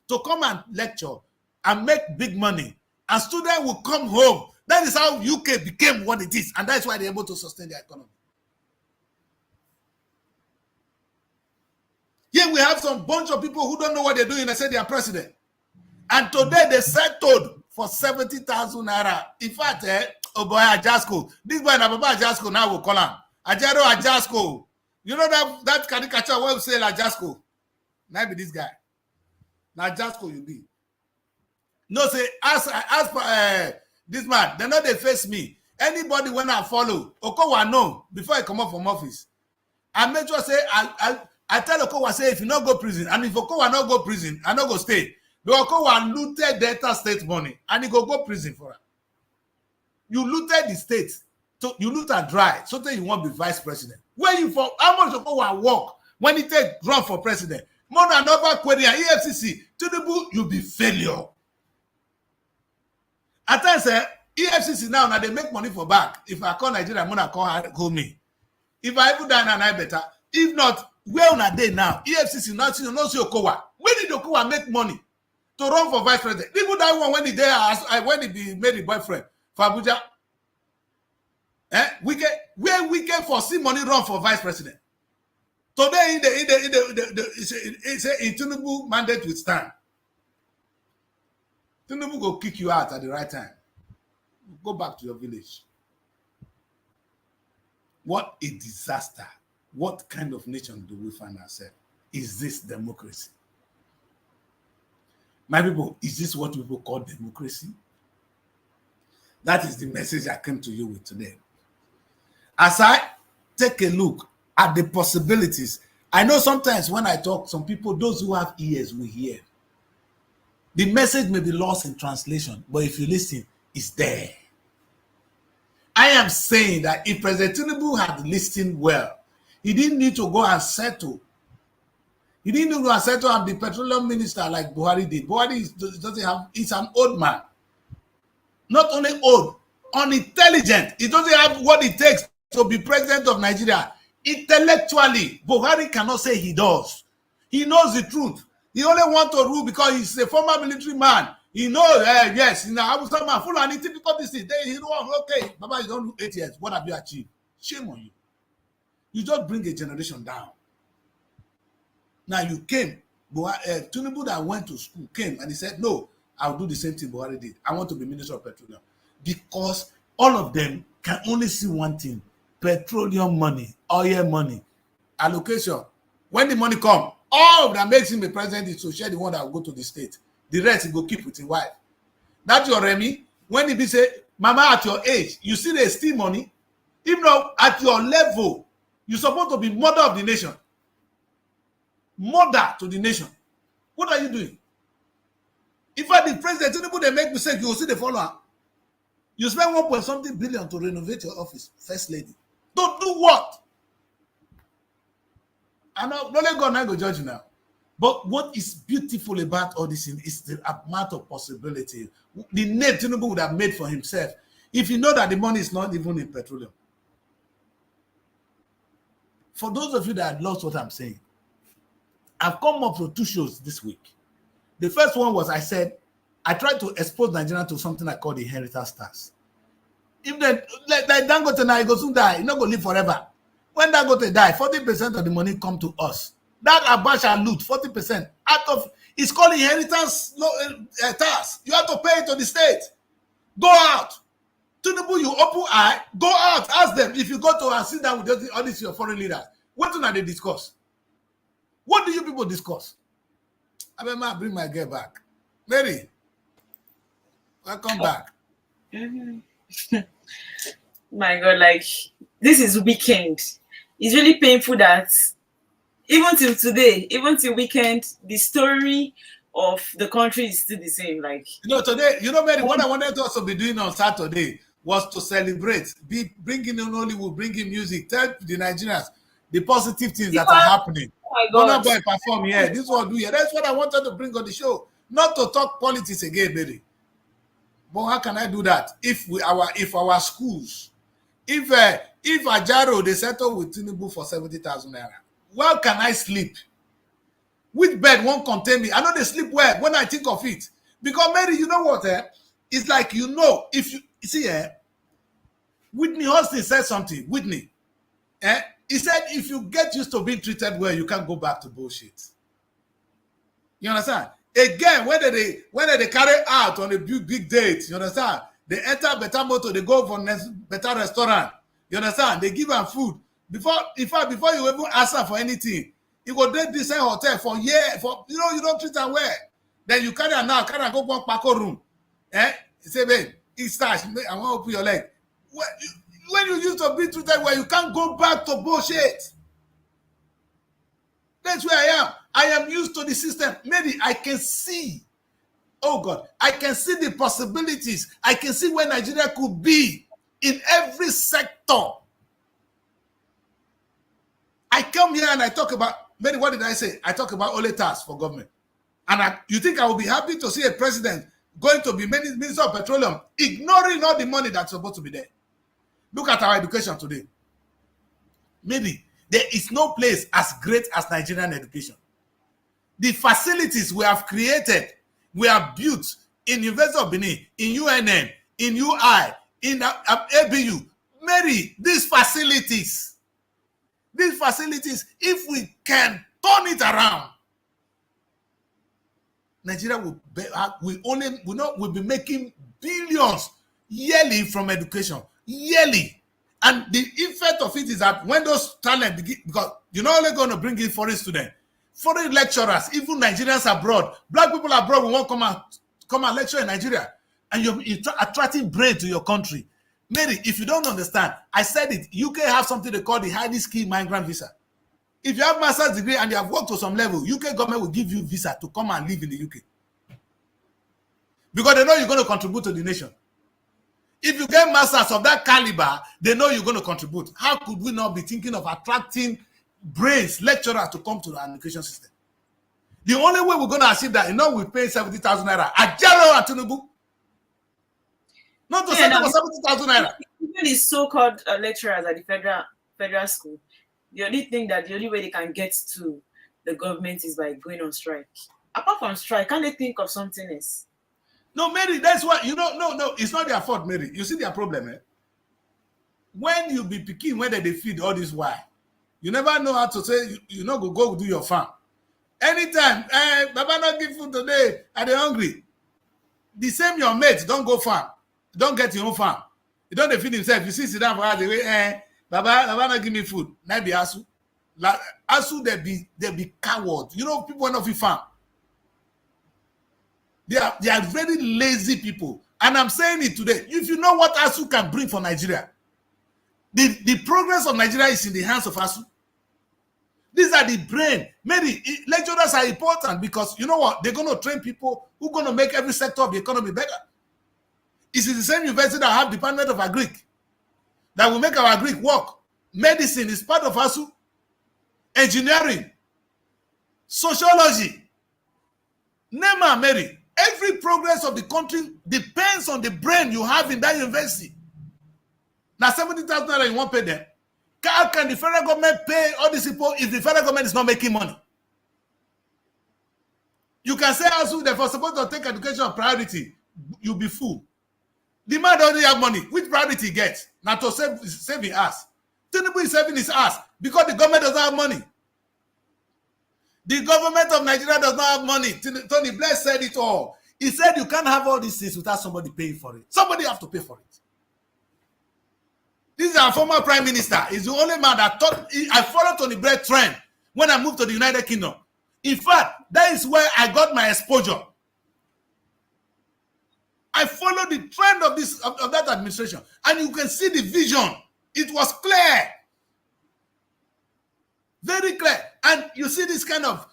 to come and lecture and make big money. And students will come home. That is how UK became what it is. And that's why they're able to sustain their economy. Here we have some bunch of people who don't know what they're doing. They say they are president. And today they settled for 70,000 naira. In fact, oh boy, Ajasko. This boy, Nababa Ajasko, now we'll call him. Ajaro Ajasko. You know that caricature where we say Ajasko? Maybe this guy. Now Ajasko you be. No, say, ask this man, they know they face me. Anybody when I follow, Okowa know before I come up from office. I make sure say, I tell Okowa, say, if you not go prison, and if Okowa not go prison, I not go stay. The Okowa looted Delta State money, and he go prison for it. You looted the state, so you loot and dry, so that you won't be vice president. Where you for, how much Okowa work when he take run for president? More than over query and EFCC, to the book, you be failure. At times, EFCC now they make money for back. If I call Nigeria, I'm gonna call me. If I even die, I better. If not, where on a day now? EFCC not see Okowa. When did Okowa make money to run for vice president? Even that one when he be married boyfriend for Abuja. We can foresee money run for vice president. Today it's a Tinubu mandate will stand. Tinubu go kick you out at the right time. Go back to your village. What a disaster. What kind of nation do we find ourselves? Is this democracy? My people, is this what people call democracy? That is the message I came to you with today. As I take a look at the possibilities, I know sometimes when I talk, some people, those who have ears will hear. The message may be lost in translation, but if you listen, it's there. I am saying that if President Tinubu had listened well, he didn't need to go and settle. He didn't need to go and settle and be petroleum minister like Buhari did. Buhari doesn't have, he's an old man. Not only old, unintelligent. He doesn't have what it takes to be president of Nigeria. Intellectually, Buhari cannot say he does. He knows the truth. He only wants to rule because he's a former military man. He knows, yes, I was talking about full and typical this thing. Okay, Baba, you don't do 8 years. What have you achieved? Shame on you. You just bring a generation down. Now you came, Tinubu that went to school came and he said, no, I'll do the same thing Buhari did. I want to be Minister of Petroleum. Because all of them can only see one thing: petroleum money, oil money, allocation. When the money comes, all that makes him the president is to share the one that will go to the state. The rest he go keep with his wife. That's your Remy. When he be say, Mama, at your age, you see they steal money. Even though at your level, you're supposed to be mother of the nation. Mother to the nation. What are you doing? If I the president, Tinubu they make mistake, you will see the follower. You spend 1.something billion to renovate your office, first lady. Don't do what? I know, don't let God now go judge you now. But what is beautiful about all this is the amount of possibility. The name Tinubu would have made for himself if you know that the money is not even in petroleum. For those of you that had lost what I'm saying, I've come up with 2 shows this week. The first one was I said, I tried to expose Nigeria to something I call the inheritance tax. If they like Dangote now, he goes soon die, he's not going to live forever. When that go to die, 40% of the money come to us. That Abacha loot, 40% out of it's called inheritance tax. You have to pay it to the state. Go out. Tinubu, you open eye, go out, ask them if you go to and sit down with all these your foreign leaders. What do they discuss? What do you people discuss? I remember bring my girl back. Mary, welcome back. My God, like this is weekend. It's really painful that even till today, even till weekend, the story of the country is still the same. Like today, Mary, what I wanted to also be doing on Saturday was to celebrate, bringing in Hollywood, bringing music, tell the Nigerians the positive things that are happening. Oh my God. Boy perform here. This is what do here. That's what I wanted to bring on the show. Not to talk politics again, Mary. But how can I do that if our schools, if Ajaro they settle with Tinubu for 70,000 naira, well can I sleep? Which bed won't contain me? I know they sleep well when I think of it. Because Mary, you know what? It's like if you see Whitney Houston said something. Whitney, he said if you get used to being treated well, you can't go back to bullshit. You understand? Again, when they carry out on a big date, you understand? They enter better motor, they go for better restaurant. You understand? They give them food. Before you even ask her for anything, you go date this hotel for years. You don't treat her well. Then you carry her go one Paco room. You say, babe, it starts. I want to open your leg. When you used to be treated well, you can't go back to bullshit. That's where I am. I am used to the system. Maybe I can see. Oh God, I can see the possibilities. I can see where Nigeria could be in every sector. I come here and I talk about, maybe what did I say? I talk about only tasks for government. And you think I will be happy to see a president going to be Minister of Petroleum, ignoring all the money that's supposed to be there? Look at our education today. Maybe there is no place as great as Nigerian education. The facilities we have created, we have built in University of Benin, in UNN, in UI, in ABU. Mary, these facilities, if we can turn it around, Nigeria will be making billions yearly from education, yearly. And the effect of it is that when those talent, because you're not only going to bring in foreign students, foreign lecturers, even Nigerians abroad, black people abroad will want to come and lecture in Nigeria, and you're attracting brain to your country. Mary, if you don't understand, I said it, UK have something they call the highly skilled migrant visa. If you have master's degree and you have worked to some level, UK government will give you visa to come and live in the UK. Because they know you're going to contribute to the nation. If you get masters of that caliber, they know you're going to contribute. How could we not be thinking of attracting brains, lecturers to come to the education system? The only way we're going to achieve that, we pay 70,000 naira. Ajaro and Tinubu. Not to settle for 70,000 naira. Even the so-called lecturers at the federal school, the only way they can get to the government is by going on strike. Apart from strike, can't they think of something else? No, Mary, that's why, no, it's not their fault, Mary. You see their problem, When you be picking, whether they feed all this why, you never know how to say, go do your farm. Anytime, Baba not give food today, are they hungry? The same your mates, don't go farm. Don't get your own farm. You don't feed himself. You sit down for us, the way, Baba not give me food. Now be Asu. Asu, they be cowards. People want to feed farm. They are very lazy people. And I'm saying it today. If you know what ASU can bring for Nigeria, the progress of Nigeria is in the hands of ASU. These are the brain. Maybe lecturers are important because you know what? They're going to train people who are going to make every sector of the economy better. It's the same university that have Department of Agric that will make our Agric work. Medicine is part of ASU. Engineering. Sociology. Nema, Mary. Every progress of the country depends on the brain you have in that university. Now, 70,000 naira you won't pay them. How can the federal government pay all these people if the federal government is not making money? You can say also they're supposed to take education priority. You'll be fool. The man doesn't have money. Which priority he gets? Now to save his ass. Tinubu is saving his ass. Because the government does not have money. The government of Nigeria does not have money. Tony Blair said it all. He said you can't have all these things without somebody paying for it. Somebody have to pay for it. This is our former prime minister. He's the only man that thought. I followed Tony Blair trend when I moved to the United Kingdom. In fact, that is where I got my exposure. I followed the trend of that administration, and you can see the vision. It was clear, very clear. And you see this kind of,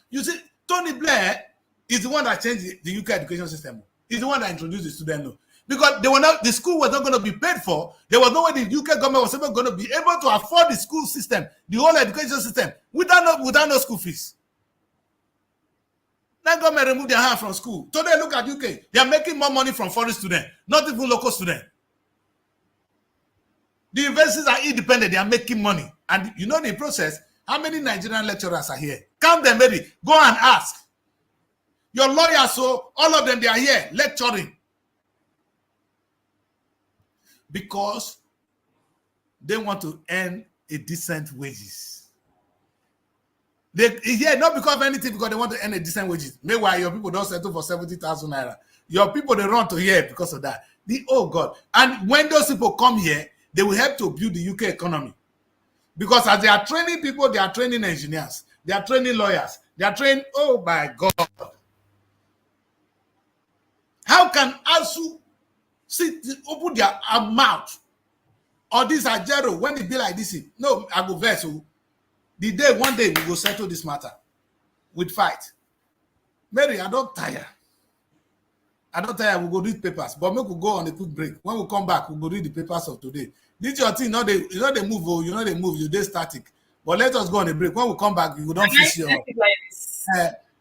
Tony Blair is the one that changed the UK education system. He's the one that introduced the student loan. Because the school was not going to be paid for. There was no way the UK government was ever going to be able to afford the school system, the whole education system, without no school fees. That government removed their hand from school. Today, look at UK. They are making more money from foreign students, not even local students. The universities are independent. They are making money. And you know the process, how many Nigerian lecturers are here? Count them, maybe. Go and ask. Your lawyers, so all of them, they are here lecturing. Because they want to earn a decent wages. Not because of anything, because they want to earn a decent wages. Meanwhile, your people don't settle for 70,000 naira. Your people, they run to here because of that. Oh God. And when those people come here, they will help to build the UK economy. Because as they are training people, they are training engineers. They are training lawyers. They are training, oh my God. How can ASU open their mouth? Or this Ajero, when it be like this, no, I go verse. The day, one day, we will settle this matter with fight. Mary, I don't tire. We go read papers, but we will go on a quick break. When we come back, we will read the papers of today. This your thing, they move, you they static. But let us go on a break. When we come back, you don't fix your.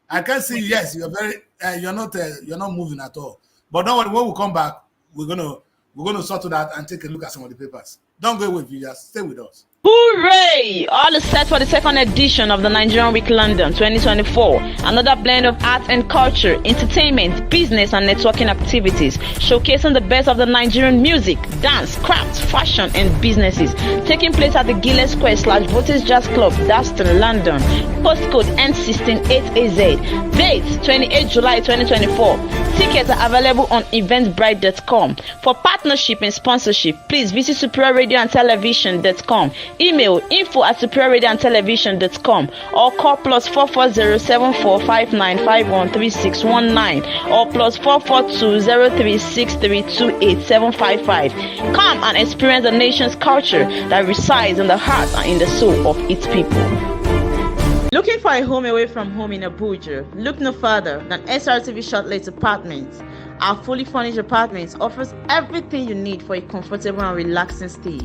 I can see, yes, you're very, you're not moving at all. But don't worry, when we come back, we're gonna sort that and take a look at some of the papers. Don't go away, viewers. Stay with us. Hooray! All is set for the second edition of the Nigerian Week London 2024. Another blend of art and culture, entertainment, business and networking activities, showcasing the best of the Nigerian music, dance, crafts, fashion and businesses. Taking place at the Gillette Square / Voltage Jazz Club, Daston, London. Postcode N168AZ. Date 28 July 2024. Tickets are available on eventbrite.com. For partnership and sponsorship, please visit superiorradioandtelevision.com. Email info@superiorradioandtelevision.com or call +440745951361 or +4420363287555. Come and experience the nation's culture that resides in the heart and in the soul of its people. Looking for a home away from home in Abuja? Look no further than Srtv Shortlet Apartments. Our fully furnished apartments offers everything you need for a comfortable and relaxing stay.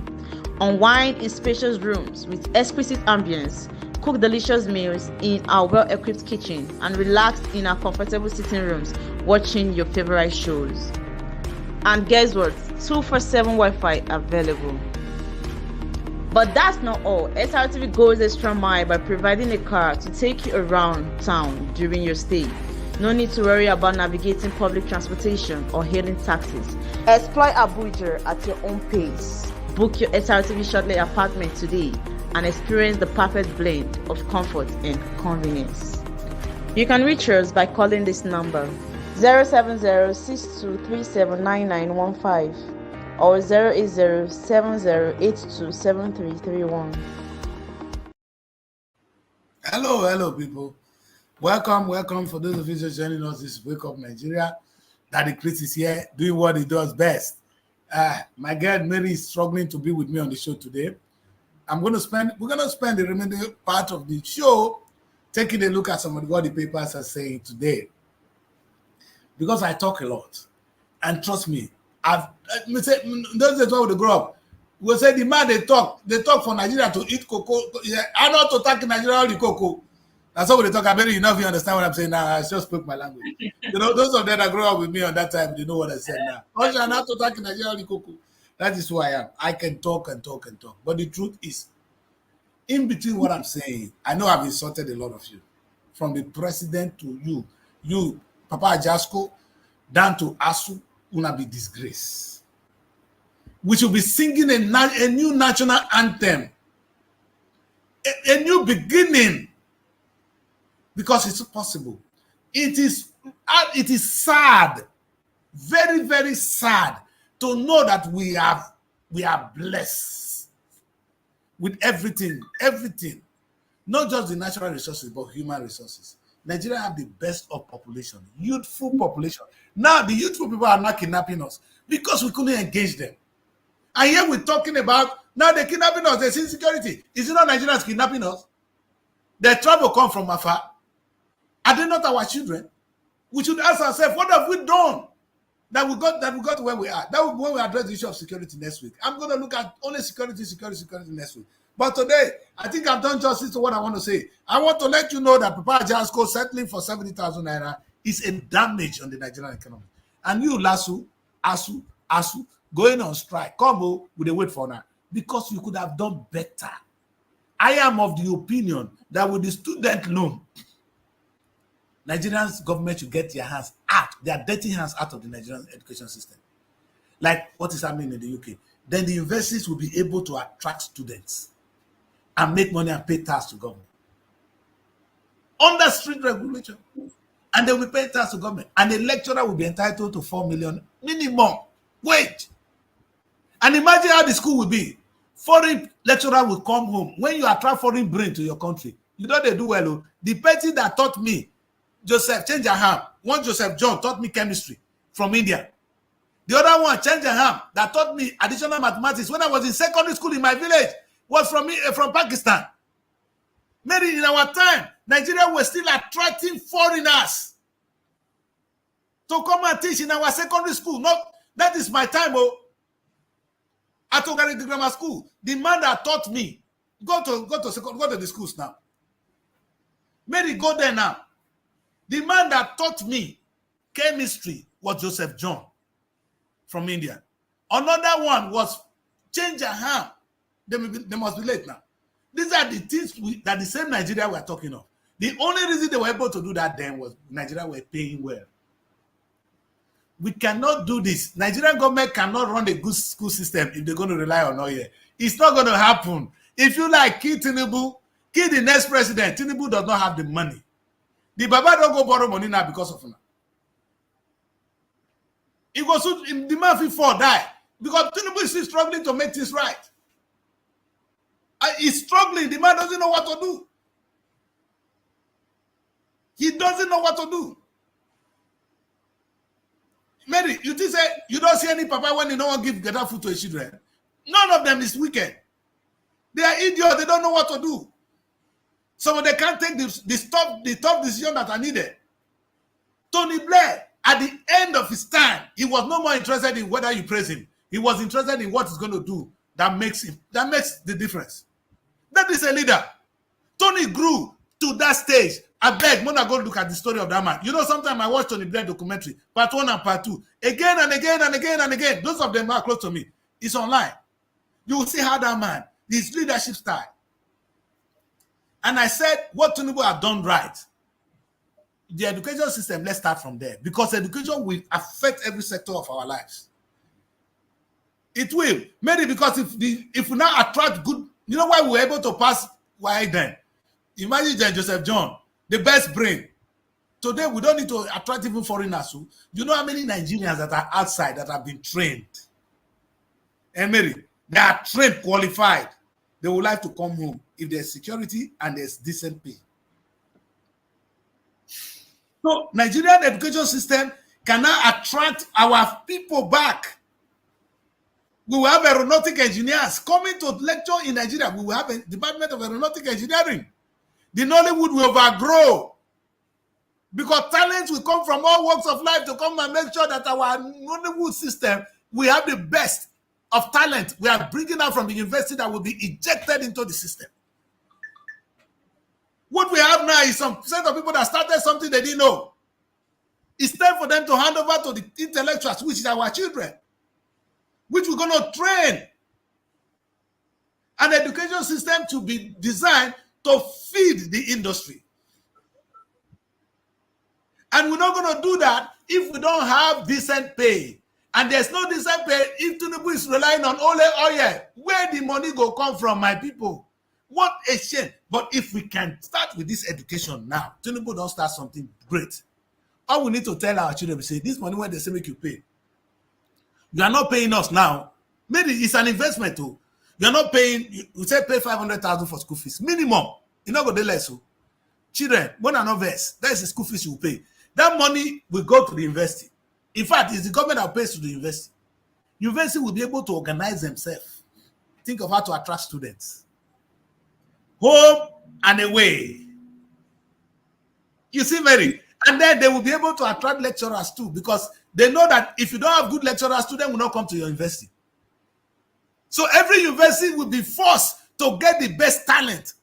Unwind in spacious rooms with exquisite ambience, cook delicious meals in our well-equipped kitchen, and relax in our comfortable sitting rooms watching your favorite shows. And guess what? 247 Wi-Fi available. But that's not all. Srtv goes extra mile by providing a car to take you around town during your stay. No need to worry about navigating public transportation or hailing taxis. Explore Abuja at your own pace. Book your Srtv Shortlet apartment today and experience the perfect blend of comfort and convenience. You can reach us by calling this number 07062379915 or 08070827331. Hello, people. Welcome for those of you just joining us. This Wake Up Nigeria. Daddy Chris is here doing what he does best. My girl Mary is struggling to be with me on the show today. We're gonna spend the remaining part of the show taking a look at some of what the papers are saying today. Because I talk a lot, and trust me, those days when we grow up, we say the man they talk for Nigeria to eat cocoa. I know to talk in Nigeria the cocoa. That's how they talk. I bet you know if you understand what I'm saying now. I just spoke my language. Those of them that grew up with me on that time, they know what I said now. Also, I'm not to talk in Nigeria the cocoa. That is who I am. I can talk and talk and talk. But the truth is, in between what I'm saying, I know I've insulted a lot of you. From the president to you, Papa Ajasko, down to ASU, una be disgrace. We should be singing a new national anthem a new beginning, because it's possible. It is sad, very, very sad to know that we are blessed with everything, not just the natural resources, but human resources. Nigeria have the best of population, youthful population. Now the youthful people are not kidnapping us because we couldn't engage them. And here we're talking about, now they're kidnapping us, there's insecurity. Is it not Nigerians kidnapping us? Their travel come from afar. Are they not our children? We should ask ourselves, what have we done that we got to where we are? That will be when we address the issue of security next week. I'm going to look at only security next week. But today, I think I've done justice to what I want to say. I want to let you know that Papa Jasko settling for 70,000 naira is a damage on the Nigerian economy. And you, Lasu, Asu, going on strike, come with a wait for now, because you could have done better. I am of the opinion that with the student loan, Nigerian government should get their dirty hands out of the Nigerian education system. Like what is happening in the UK. Then the universities will be able to attract students and make money and pay tax to government under strict regulation. And they will pay tax to government. And the lecturer will be entitled to 4 million minimum wage. And imagine how the school will be. Foreign lecturer will come home. When you attract foreign brain to your country, you know they do well. The person that taught me, Joseph Chanjaham, one Joseph John taught me chemistry from India. The other one, Chanjaham, that taught me additional mathematics when I was in secondary school in my village, was from Pakistan. Maybe in our time, Nigeria was still attracting foreigners to come and teach in our secondary school. That is my time, at Ogaridi Grammar School. The man that taught me, go to the schools now. Maybe go there now. The man that taught me chemistry was Joseph John from India. Another one was Chanjaham. They must be late now. These are the things that the same Nigeria we're talking of. The only reason they were able to do that then was Nigeria were paying well. We cannot do this. Nigerian government cannot run a good school system if they're going to rely on oil. It's not going to happen. If you like kill Tinubu, kill the next president. Tinubu does not have the money. The Baba don't go borrow money now because of now. It goes to the man before die because Tinubu is still struggling to make things right. He's struggling. The man doesn't know what to do. He doesn't know what to do. Mary, you think say you don't see any papa when you don't want to give better food to his children? None of them is wicked. They are idiots. They don't know what to do. Some of them can't take the tough decision that are needed. Tony Blair, at the end of his time, he was no more interested in whether you praise him. He was interested in what he's going to do that makes the difference. That is a leader. Tony grew to that stage. I beg, Mona, go look at the story of that man. You know, sometimes I watch Tony Blair documentary, part 1 and part 2, again and again and again and again. Those of them are close to me. It's online. You will see how that man, his leadership style. And I said, what Tinubu have done right. The education system, let's start from there. Because education will affect every sector of our lives. It will. Maybe because if we now attract good, you know why we were able to pass why then? Imagine then Joseph John, the best brain. Today, we don't need to attract even foreigners. You know how many Nigerians that are outside that have been trained? And Mary, they are trained, qualified. They would like to come home if there's security and there's decent pay. So, Nigerian education system cannot attract our people back. We will have aeronautic engineers coming to lecture in Nigeria. We will have a department of aeronautic engineering. The Nollywood will overgrow because talent will come from all walks of life to come and make sure that our Nollywood system, we have the best of talent. We are bringing out from the university that will be ejected into the system. What we have now is some set of people that started something they didn't know. It's time for them to hand over to the intellectuals, which is our children, which we're going to train. An education system to be designed to feed the industry. And we're not going to do that if we don't have decent pay. And there's no decent pay if Tinubu is relying on only oil. Where the money go come from, my people? What a shame. But if we can start with this education now, Tinubu don't start something great. All we need to tell our children, we say, this money when they say make you pay, you are not paying us now. Maybe it's an investment too. You are not paying, you say pay 500,000 for school fees. Minimum. You not go there less. So. Children, when are not verse, that is the school fees you will pay. That money will go to the university. In fact, it's the government that pays to the university. University will be able to organize themselves. Think of how to attract students. Home and away. You see, Mary? And then they will be able to attract lecturers too, because they know that if you don't have good lecturers, students will not come to your university. So every university will be forced to get the best talent.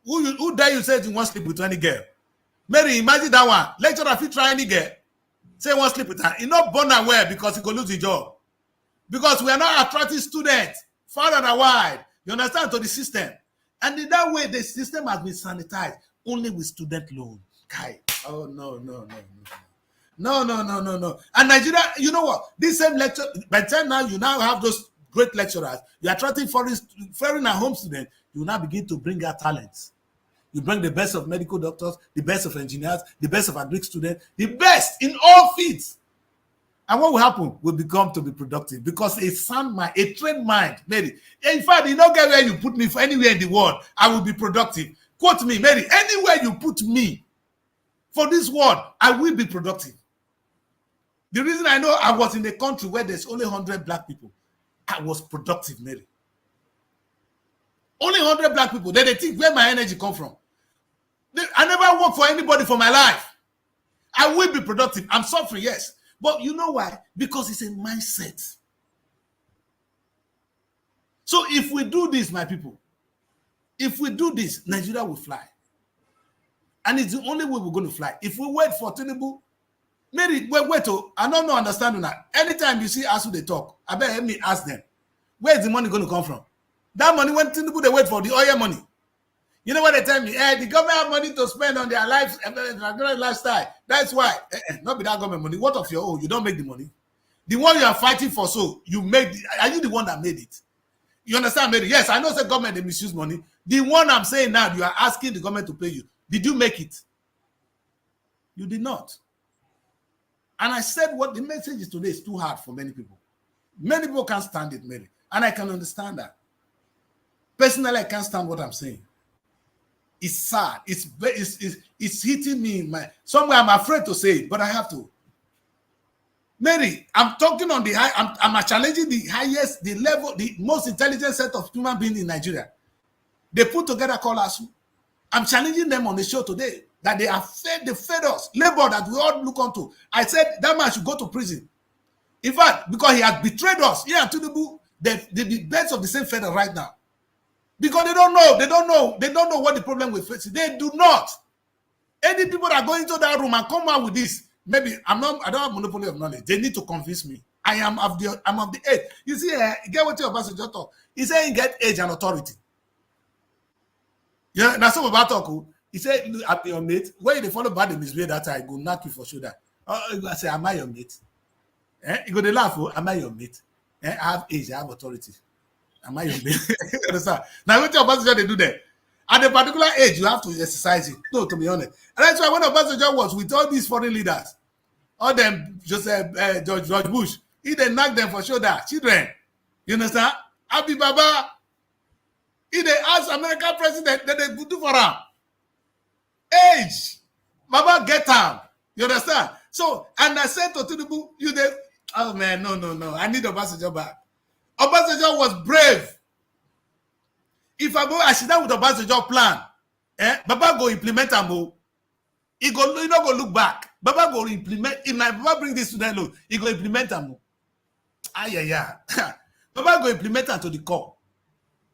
Who dare you say you want to sleep with any girl? Mary, imagine that one. Lecturer, if you try any girl, say you want to sleep with her. He's not born aware because he could lose his job. Because we are not attracting students far and wide. You understand? To the system. And in that way, the system has been sanitized only with student loan. Kai. Oh, no. No. And Nigeria, you know what? This same lecture, by the time now you now have those great lecturers, you're attracting foreign and home students, you now begin to bring out talents. You bring the best of medical doctors, the best of engineers, the best of agric students, the best in all fields. And what will happen? Will become to be productive because a sound mind, a trained mind, Mary. In fact, you don't get where you put me for anywhere in the world, I will be productive. Quote me, Mary, anywhere you put me for this world, I will be productive. The reason I know I was in a country where there's only 100 black people, I was productive, Mary. Only 100 black people. Then they think where my energy come from. I never worked for anybody for my life. I will be productive. I'm suffering, yes. But you know why? Because it's a mindset. So if we do this, my people, if we do this, Nigeria will fly. And it's the only way we're going to fly. If we wait for Tinubu, maybe wait. I don't know, understand that. Anytime you see us who they talk, I bet let me ask them, where's the money going to come from? That money, when Tinubu, they wait for the oil money. You know what they tell me? The government have money to spend on their life, lifestyle. That's why. Not be that government money. What of your own? You don't make the money. The one you are fighting for, so you made. Are you the one that made it? You understand, Mary? Yes, I know the government, they misuse money. The one I'm saying now, you are asking the government to pay you. Did you make it? You did not. And I said what the message is today is too hard for many people. Many people can't stand it, Mary. And I can understand that. Personally, I can't stand what I'm saying. It's sad. It's hitting me in my somewhere. I'm afraid to say it, but I have to. Mary, I'm talking on the high. I'm challenging the highest, the level, the most intelligent set of human beings in Nigeria. They put together call us. I'm challenging them on the show today that they fed us labor that we all look onto. I said that man should go to prison. In fact, because he has betrayed us. Yeah, Tinubu, they be birds of the same feather right now. Because they don't know what the problem with facing. They do not. Any people that go into that room and come out with this, maybe I don't have monopoly of knowledge. They need to convince me. I'm of the age. You see, get what your pastor just talk. He said he get age and authority. Yeah, that's what about talk. He said, look at your mate. When you follow bad misbehave that I go knock you for shoulder. I say, am I your mate? You go to laugh, am I your mate? I have age, I have authority. Am I your mate? Understand? Now, what your pastor they do that? At a particular age, you have to exercise it. No, to be honest. And that's why when Obasanjo was with all these foreign leaders, all them, George Bush, he then knocked them for shoulder. Children, you understand? Happy Baba. He they ask American president that they do for him. Age. Baba get him. You understand? So, and I said to Tinubu, you they, oh man, no. I need Obasanjo back. Obasanjo was brave. If I sit down with Obasanjo plan, Baba go implement am. He not go look back. Baba go implement. If my Baba bring this to that load, he go implement am. Yeah. Baba go implement am to the core.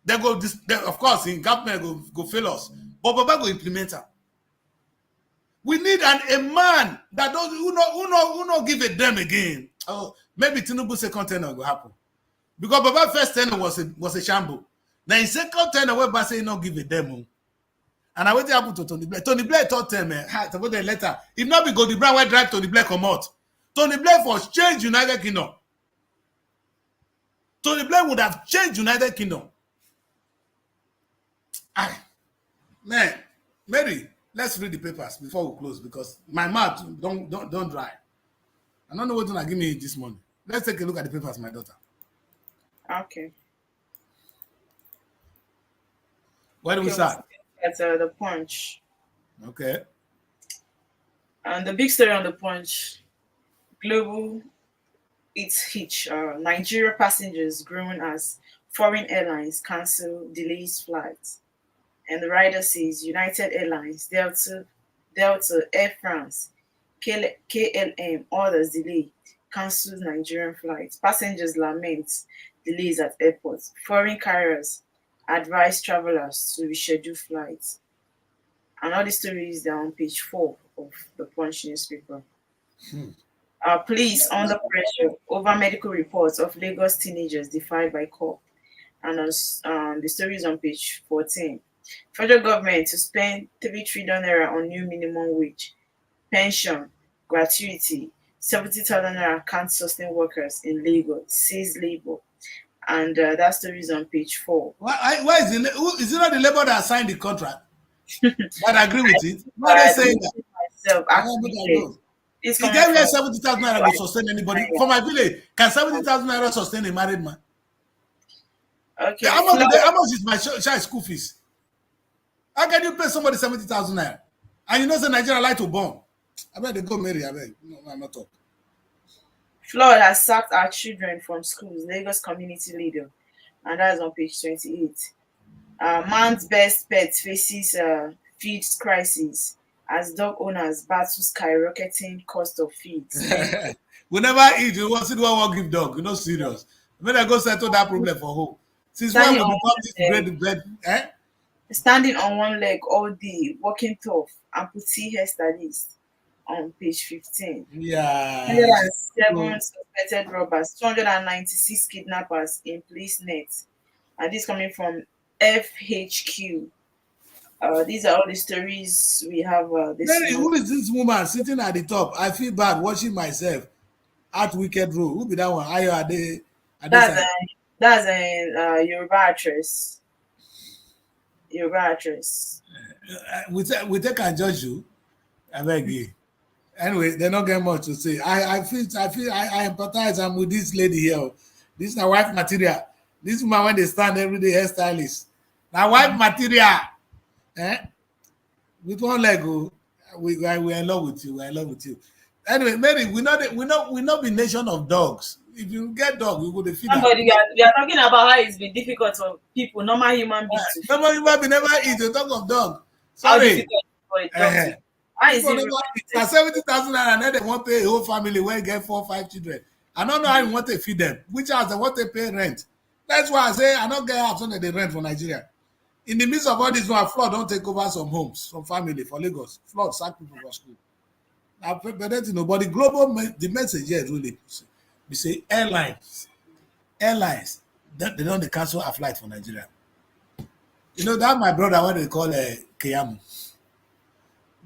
They go. Of course, in government go fail us, but Baba go implement am. We need a man that who no give a damn again. Oh, maybe Tinubu second tenure will happen because Baba first tenure was a shamble. Now in second tenure, where Baba say no give a damn. And I wait to happen to Tony Blair. Tony Blair thought him, to put the letter. If not be Golden Brown, why drive Tony Blair come out? Tony Blair for change United Kingdom. Tony Blair would have changed United Kingdom. Man, Mary, let's read the papers before we close because my mouth don't dry. I don't know what to give me this morning. Let's take a look at the papers, my daughter. Okay. Where do we start? That's the Punch. Okay. And the big story on the Punch: global its hitch. Nigeria passengers grown as foreign airlines cancel delays flights. And the rider says United Airlines, Delta, Air France, KLM, others delay, cancels Nigerian flights. Passengers lament delays at airports. Foreign carriers advise travelers to reschedule flights. And all the stories are on page 4 of the Punch newspaper. Police under pressure over medical reports of Lagos teenagers defied by cop. And the story is on page 14. Federal government to spend 3 trillion naira on new minimum wage, pension, gratuity, 70,000 naira can't sustain workers in Lagos, says Labour. And that story is on page 4. Why is it not the labor that signed the contract? But I agree with it. Why are they saying that? Myself, is there where 70,000 naira will sustain anybody? For my village, can 70,000 naira sustain a married man? Okay. How much is my child's school fees? How can you pay somebody 70,000 naira? And you know, say Nigeria like to bomb. I bet they go marry. I bet. No, I'm not talking. Flood has sacked our children from schools, Lagos community leader. And that's on page 28. Man's best pet faces feed crisis as dog owners battle skyrocketing cost of feeds. We never eat. You want to do one give dog. You're not serious. When I go settle that problem for home. Since when we become this bread, standing on one leg all day, working tough, amputee hairstylist on page 15. Yeah. 107 suspected robbers, 296 kidnappers in police net. And this coming from FHQ. These are all the stories we have. Who is this woman sitting at the top? I feel bad watching myself at Wicked Road. Who be that one? That's a Yoruba actress. We take and judge you. I beg you. Anyway, they don't get much to say. I empathize. I'm with this lady here. This is my wife material. This woman when they stand every day hairstylist. Now wife material. With one leg, we're in love with you. We're in love with you. Anyway, Mary, we not be nation of dogs. If you get dog, we would feed them. We are talking about how it's been difficult for people, normal human beings. Normal human being never eat. You talk of dog. Sorry. How is it? 70,000 and then they want to pay a whole family where you get 4 or 5 children. I don't know how you want to feed them. Which house they want to pay rent. That's why I say I don't get house when they rent for Nigeria. In the midst of all this, one flood don't take over some homes, some family for Lagos. Flood sack people for school. Now, but the global the message here is really we say airlines, they don't cancel a flight for Nigeria. You know that my brother what they call Keyamu.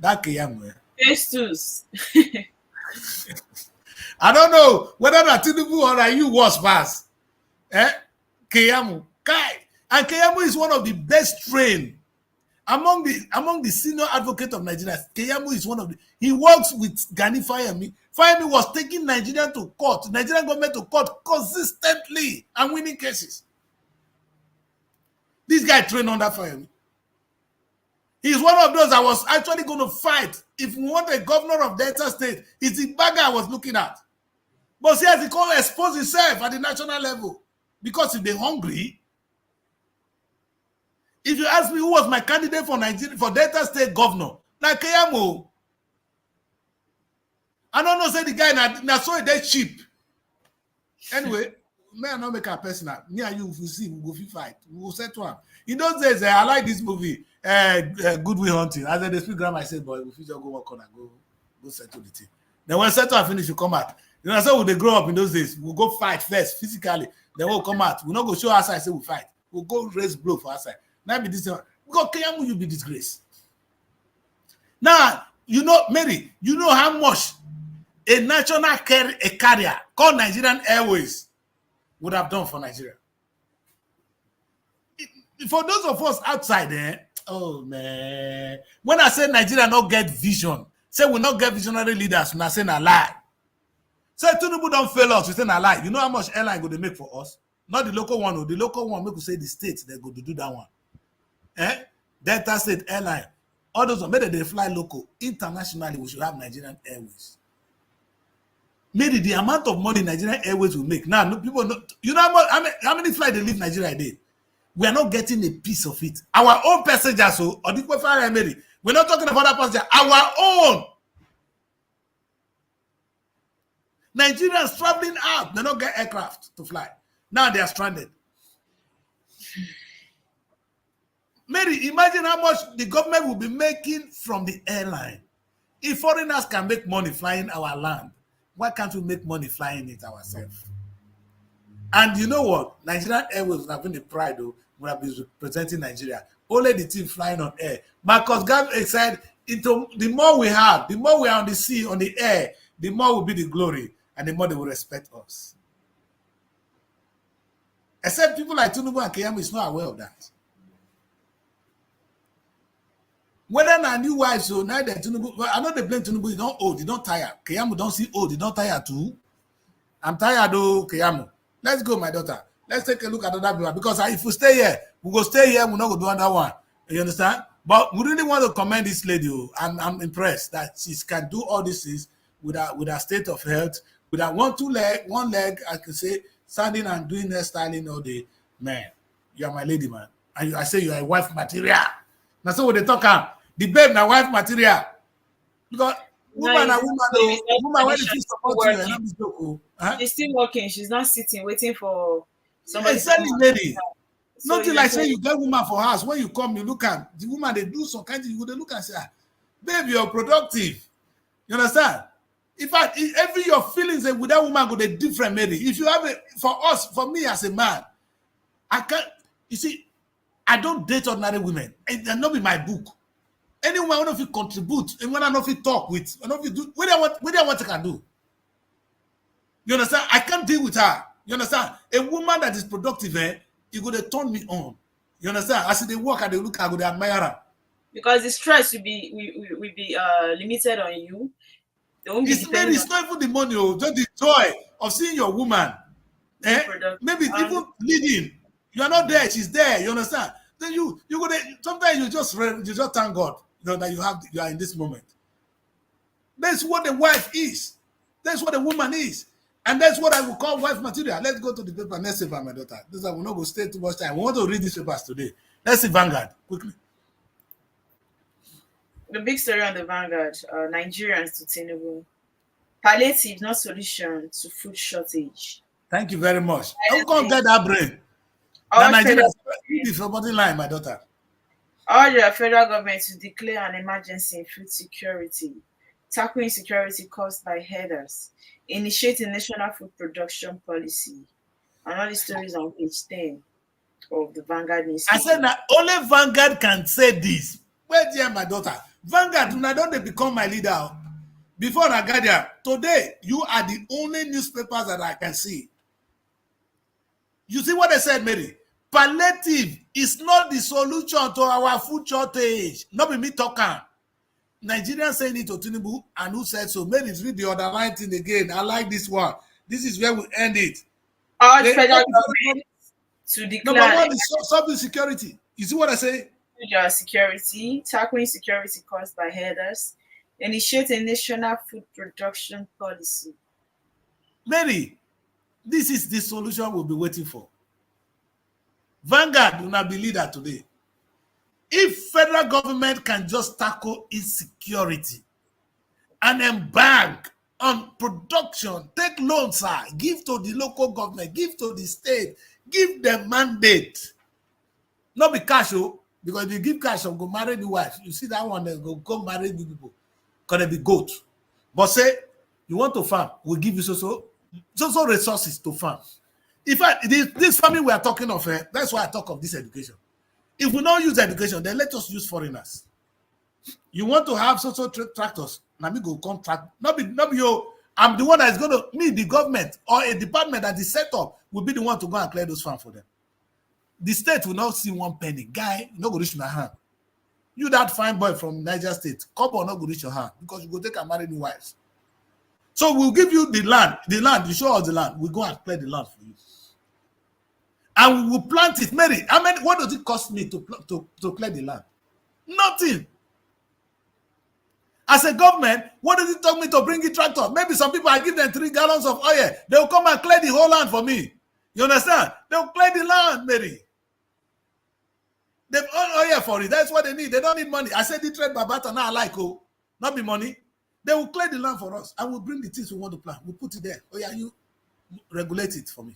That Keyamu. Festus. I don't know whether that Tinubu or that you was pass. Keyamu. And Keyamu is one of the best trained among the senior advocates of Nigeria. Keyamu is one of he works with Gani Fayemi. Fayemi was taking Nigerian to court, Nigerian government to court consistently and winning cases. This guy trained under Fayemi. He's one of those that was actually going to fight. If we want a governor of Delta State, it's the bagger I was looking at. But see, as he can't expose himself at the national level. Because if they're hungry, if you ask me who was my candidate for Nigeria, for Delta State governor, like Keyamu. I don't know, say the guy na so they cheap. Anyway, may I not make a personal. Me and you, if we see, we go fight. We will settle one. In those days, I like this movie, Good Will Hunting. As I speak grammar, I said, boy, we just go work on and go settle the thing. Then when settle and finish, you come out. You know, so when they grow up in those days, we'll go fight first, physically. Then we'll come out. We'll not go show outside, say we fight. We'll go raise blow for outside. Now be this one. Because Keyamu, you be disgraced. Now, you know, Mary, you know how much a national carrier called Nigerian Airways would have done for Nigeria. For those of us outside, oh man, when I say Nigeria not get vision, say we not get visionary leaders, when I say a lie. Say Tinubu don't fail us, we say a lie. You know how much airline go they make for us? Not the local one, the local one, make we say the state, they go to do that one. Delta State Airline, all those ones, maybe they fly local. Internationally, we should have Nigerian Airways. Maybe the amount of money Nigerian Airways will make. Now, people know, you know how many flights they leave Nigeria a day? We are not getting a piece of it. Our own passengers, or the we're not talking about other passengers, our own. Nigerians traveling out, they don't get aircraft to fly. Now they are stranded. Mary, imagine how much the government will be making from the airline. If foreigners can make money flying our land, why can't we make money flying it ourselves? And you know what? Nigerian Airways would have been the pride, though, would have been representing Nigeria. Only the team flying on air. Marcus Garvey said, the more we have, the more we are on the sea, on the air, the more will be the glory, and the more they will respect us. Except people like Tinubu and Keyamo is not aware of that. Whether na new wife, so now that Tinubu, well, I know they blame Tinubu, he don't old, he don't tired. Keyamo don't see old, he don't tired too. I'm tired though, Keyamo. Let's go, my daughter. Let's take a look at other people. Because if we stay here, we go stay here, we're not going to do another one. You understand? But we really want to commend this lady. I'm impressed that she can do all these things with her state of health, with her one leg, I can say, standing and doing hair styling all day. Man, you are my lady, man. And I say you are a wife material. Now, so when they talk, the babe na wife material. Because woman and woman when she support you, she's still working. She's not sitting waiting for somebody. Exactly, lady. So nothing like say you get woman for house. When you come, you look at the woman, they do some kind of thing, you look and say, babe, you're productive. You understand? In fact, every your feelings with that woman go they different, maybe. If you have it for me as a man, I can't, you see, I don't date ordinary women. And not in my book. Anyone I know if you contribute, and when I know if you talk with, I know if you do, what I can do. You understand? I can't deal with her. You understand? A woman that is productive, you go to turn me on. You understand? As they walk and they look, I go to admire her. Because the stress will be limited on you. It's not even the money, just the joy of seeing your woman. Maybe even leading. You are not there, she's there. You understand? Then you go there. Sometimes you just thank God, that you are in this moment. That's what the wife is. That's what the woman is. And that's what I will call wife material. Let's go to the paper. Let's see, my daughter. This I will not go stay too much time. We want to read these papers today. Let's see Vanguard quickly. The big story on the Vanguard: Nigerians to Tinubu. Palliative, not solution to food shortage. Thank you very much. How come get that brain? Nigeria is the bottom line, my daughter. All the federal government to declare an emergency in food security, tackle insecurity caused by herders, initiate a national food production policy. And all the stories on page 10 of the Vanguard news. I said that only Vanguard can say this. Where dear my daughter? Vanguard, now don't they become my leader? Before Nagadia, today you are the only newspapers that I can see. You see what they said, Mary? Palliative is not the solution to our food shortage. Not be me talking. Nigerians saying it to Tinubu, and who said so? Mary, read the other line thing again. I like this one. This is where we end it. All federal government to declare. Number one is something security. You see what I say? Security, tackling insecurity caused by herders, initiate a national food production policy. Mary, this is the solution we'll be waiting for. Vanguard will not be leader today. If federal government can just tackle insecurity and embark on production, take loans, give to the local government, give to the state, give them mandate. Not be cash, because if you give cash, go marry the wife. You see that one, then go marry the people. Because they be goat. But say, you want to farm, we'll give you so resources to farm. In fact, this family we are talking of, that's why I talk of this education. If we don't use education, then let us use foreigners. You want to have tractors, let me go contract. Not be you. I'm the one that is going to, the government or a department that is set up will be the one to go and clear those farms for them. the state will not see 1 penny. Guy, no go reach my hand. You that fine boy from Niger State, couple not go reach your hand because you go take and marry new wives. So we'll give you the land, you show us the land, we go and clear the land for you. And we will plant it. Mary, what does it cost me to clear the land? Nothing. As a government, what does it take me to bring a tractor? Maybe some people, I give them 3 gallons of oil. They will come and clear the whole land for me. You understand? They will clear the land, Mary. They've earned oil for it. That's what they need. They don't need money. I said the trade Babata now I like, not be money. They will clear the land for us. I will bring the things we want to plant. We'll put it there. Oh yeah, you regulate it for me.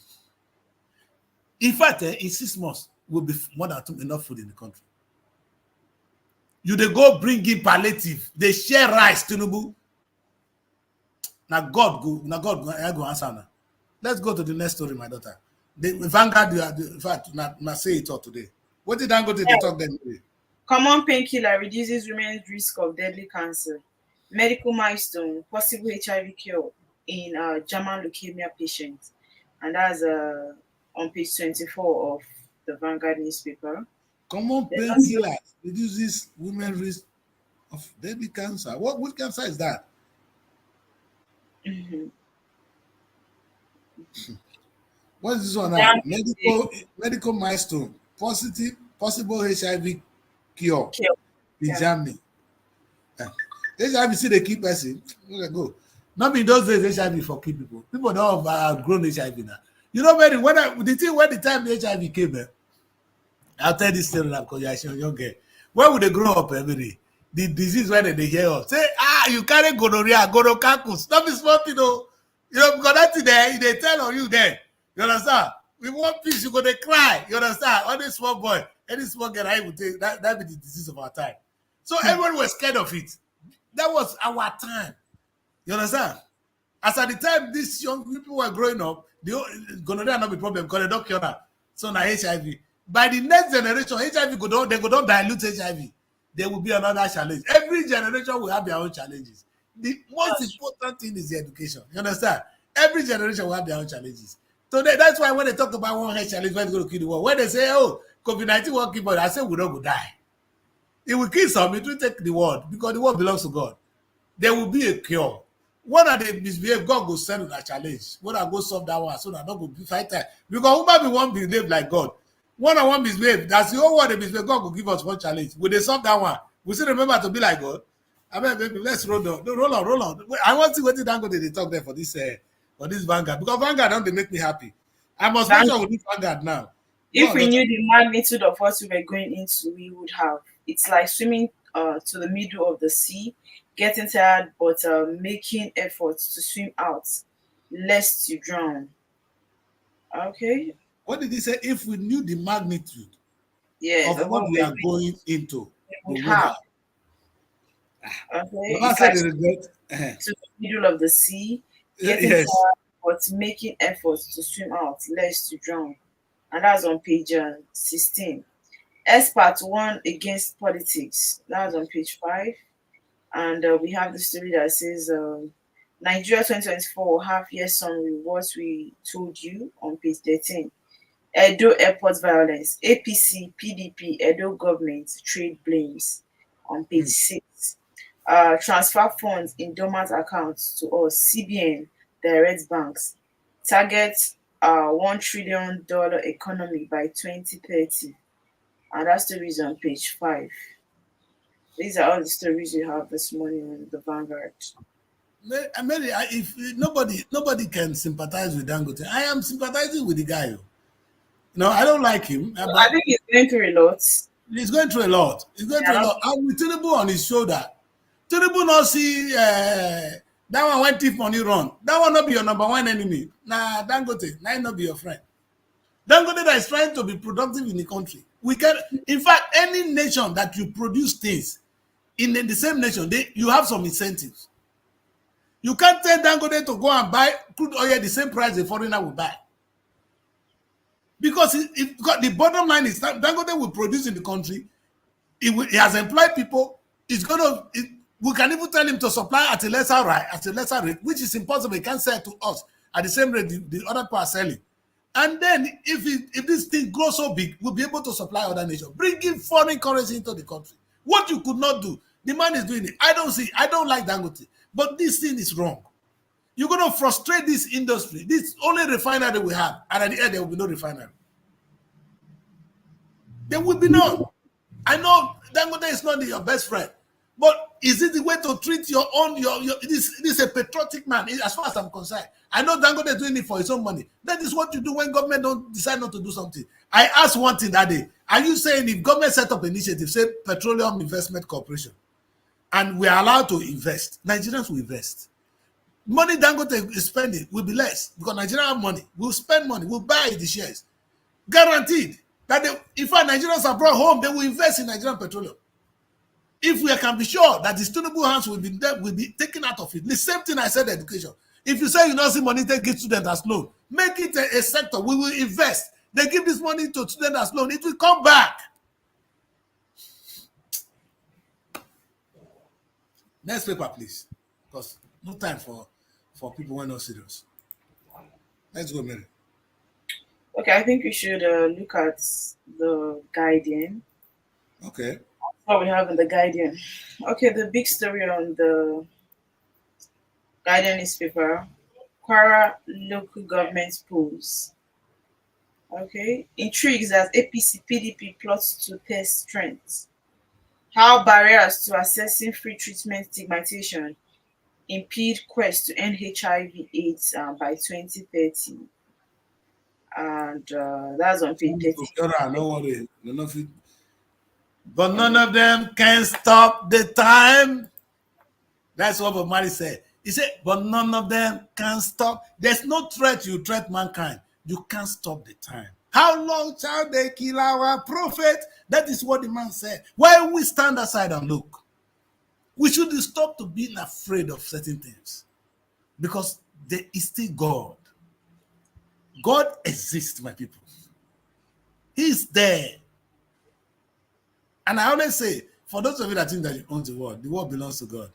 In fact, in 6 months, will be more than enough food in the country. You they go bring in palliative. They share rice, Tinubu. Now God I go answer now. Let's go to the next story, my daughter. The Vanguard, in fact, not say it all today. What did I go to talk then? Common painkiller reduces women's risk of deadly cancer. Medical milestone, possible HIV cure in German leukemia patients. And that's on page 24 of the Vanguard newspaper. Common painkiller reduces women's risk of deadly cancer. What cancer is that? Mm-hmm. What is this one now? Medical milestone. Possible HIV cure in Germany. HIV see they keep person. Go. Not in those days HIV for keep people. People don't have grown HIV now. You know, Mary, when the time the HIV came, I'll tell this story now because you're young girl. Where would they grow up every day? The disease where they hear of. Say, you carry gonorrhea, gonococcus. Not be small thing, though. You know, because that's there, they tell on you there. You understand? We want peace, you go to cry. You understand? All this small boy, any small girl I would take, that be the disease of our time. So everyone was scared of it. That was our time. You understand? As at the time these young people were growing up, the gonorrhea not be problem because they don't cure that. So now HIV. By the next generation, HIV they go don't dilute HIV. There will be another challenge. Every generation will have their own challenges. The most important thing is the education. You understand? Every generation will have their own challenges. So that's why when they talk about one health challenge, when it's going to kill the world, when they say, COVID-19 won't kill, but I say we don't go die. It will kill some, it will take the world because the world belongs to God. There will be a cure. When are they misbehave, God will send a challenge. When I go solve that one, so that not go be fighter. Because human being won't behave like God. One on one misbehave, that's the whole world they misbehave. God will give us one challenge. Will they solve that one? We still remember to be like God. I mean, baby, let's roll on. No, roll on. I want to see what they talk there for this Vanguard. Because Vanguard don't they make me happy. I must make sure we need Vanguard now. If we knew the magnitude of what we were going into, we would have. It's like swimming to the middle of the sea, getting tired, but making efforts to swim out, lest you drown. Okay. What did he say? If we knew the magnitude of what we are going into, we would have. Okay. It's like to the middle of the sea, getting tired, but making efforts to swim out, lest you drown. And that's on page 16. Expert warn against politics. That's on page 5. And we have the story that says Nigeria 2024 half-year summary, what we told you on page 13. Edo airport violence. APC, PDP, Edo government trade blames on page 6. Transfer funds in dormant accounts to us. CBN direct banks. Target $1 trillion economy by 2030. And that story is on page 5. These are all the stories you have this morning in the Vanguard. Mary, if nobody can sympathize with Dangote, I am sympathizing with the guy. No, I don't like him. I think he's going through a lot. He's going through a lot. And with Tinubu on his shoulder, Tinubu not see that one when thief money run. That one not be your number one enemy. Nah, Dangote, now not be your friend. Dangote that is trying to be productive in the country. We can, in fact, any nation that you produce things in the same nation, you have some incentives. You can't tell Dangote to go and buy crude oil the same price a foreigner will buy. Because the bottom line is that Dangote will produce in the country. He has employed people. We can even tell him to supply at a lesser rate, which is impossible. He can't sell to us at the same rate the other people are selling. And then if this thing grows so big, we'll be able to supply other nations, bringing foreign currency into the country. What you could not do, the man is doing it. I don't like Dangote, but this thing is wrong. You're going to frustrate this industry. This only refinery we have, and at the end there will be no refinery. There will be none. I know Dangote is not your best friend, but is it the way to treat your own? This is a patriotic man, as far as I'm concerned. I know Dangote is doing it for his own money. That is what you do when government don't decide not to do something. I asked one thing that day. Are you saying if government set up initiative, say Petroleum Investment Corporation, and we are allowed to invest, Nigerians will invest. Money Dangote is spending will be less because Nigerians have money. We'll spend money. We'll buy the shares. Guaranteed that if our Nigerians are brought home, they will invest in Nigerian petroleum. If we can be sure that the studable hands will be taken out of it. The same thing I said education. If you say you don't see money, take it students as loan. Make it a sector. We will invest. They give this money to students as loan. It will come back. Next paper, please. Because no time for people who are not serious. Let's go, Mary. Okay, I think we should look at the Guardian. Okay. What we have in the Guardian. Okay, the big story on the Guardian newspaper: Kwara local government polls. Okay, intrigues as APC PDP plots to test strength. How barriers to accessing free treatment stigmatization impede quest to end HIV/AIDS by 2030. And that's on page 30. No worry. But none of them can stop the time. That's what Bob Marley said. He said, but none of them can stop. There's no threat you threat mankind. You can't stop the time. How long shall they kill our prophet? That is what the man said. Why we stand aside and look? We should stop to being afraid of certain things. Because there is still God. God exists, my people. He's there. And I always say, for those of you that think that you own the world belongs to God.